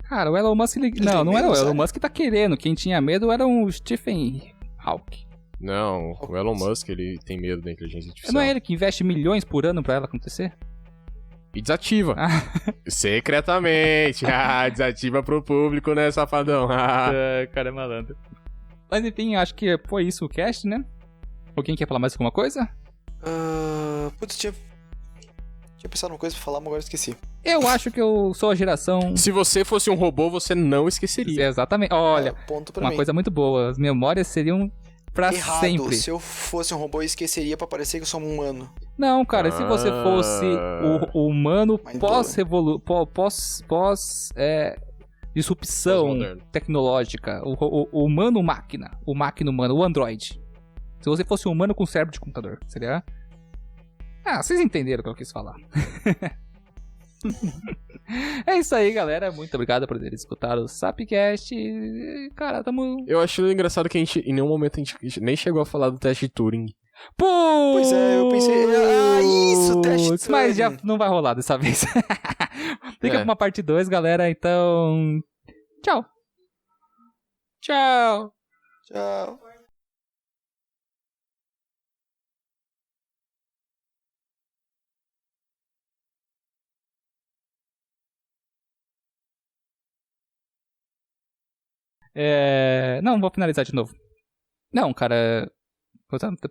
Speaker 1: Cara, o Elon Musk... Não era o Elon Musk que tá querendo. Quem tinha medo era o Stephen Hawking.
Speaker 3: Não, o Elon Musk, ele tem medo da inteligência artificial.
Speaker 1: Não é ele que investe milhões por ano pra ela acontecer?
Speaker 3: E desativa. Secretamente. Desativa pro público, né, safadão?
Speaker 1: Cara, é malandro. Mas enfim, acho que foi isso o cast, né? Alguém quer falar mais alguma coisa?
Speaker 2: Putz, tinha pensado numa coisa pra falar, mas agora esqueci.
Speaker 1: Eu acho que eu sou a geração...
Speaker 3: Se você fosse um robô, você não esqueceria.
Speaker 1: Exatamente. Olha,
Speaker 2: ponto pra
Speaker 1: uma
Speaker 2: mim.
Speaker 1: coisa muito boa. As memórias seriam pra
Speaker 2: Errado.
Speaker 1: sempre.
Speaker 2: Se eu fosse um robô, eu esqueceria pra parecer que eu sou um humano.
Speaker 1: Não, cara, se você fosse o humano disrupção tecnológica, o humano-máquina, o máquina-humano, o android. Se você fosse um humano com cérebro de computador, seria... vocês entenderam o que eu quis falar. É isso aí, galera. Muito obrigado por ter escutado o Sapcast. Cara, tamo...
Speaker 3: Eu acho engraçado que em nenhum momento a gente nem chegou a falar do teste de Turing.
Speaker 2: Pois é, eu pensei... isso, teste de Turing.
Speaker 1: Mas já não vai rolar dessa vez. Fica pra uma parte 2, galera. Então... Tchau.
Speaker 2: Tchau.
Speaker 1: Não, vou finalizar de novo. Não, cara,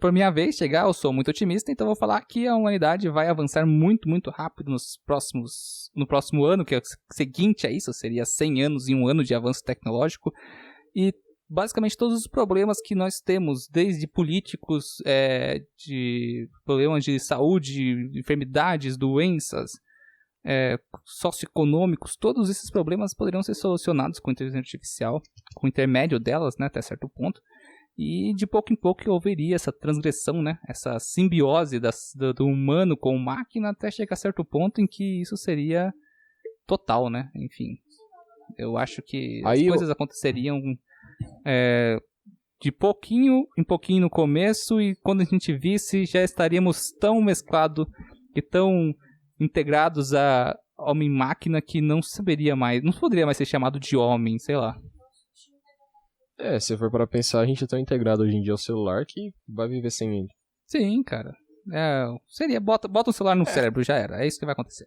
Speaker 1: por minha vez chegar, eu sou muito otimista, então vou falar que a humanidade vai avançar muito, muito rápido no próximo ano, que é o seguinte a isso, seria 100 anos em um ano de avanço tecnológico, e basicamente todos os problemas que nós temos, desde políticos, de problemas de saúde, enfermidades, doenças, socioeconômicos, todos esses problemas poderiam ser solucionados com inteligência artificial, com o intermédio delas, né, até certo ponto, e de pouco em pouco haveria essa transgressão, né, essa simbiose do humano com máquina, até chegar a certo ponto em que isso seria total, né, enfim. Eu acho que as coisas aconteceriam de pouquinho em pouquinho no começo, e quando a gente visse, já estaríamos tão mesclados e tão integrados a homem-máquina que não poderia mais ser chamado de homem, sei lá.
Speaker 3: Se for para pensar, a gente é tão integrado hoje em dia ao celular que vai viver sem ele.
Speaker 1: Sim, cara. Bota um celular no cérebro, já era. É isso que vai acontecer.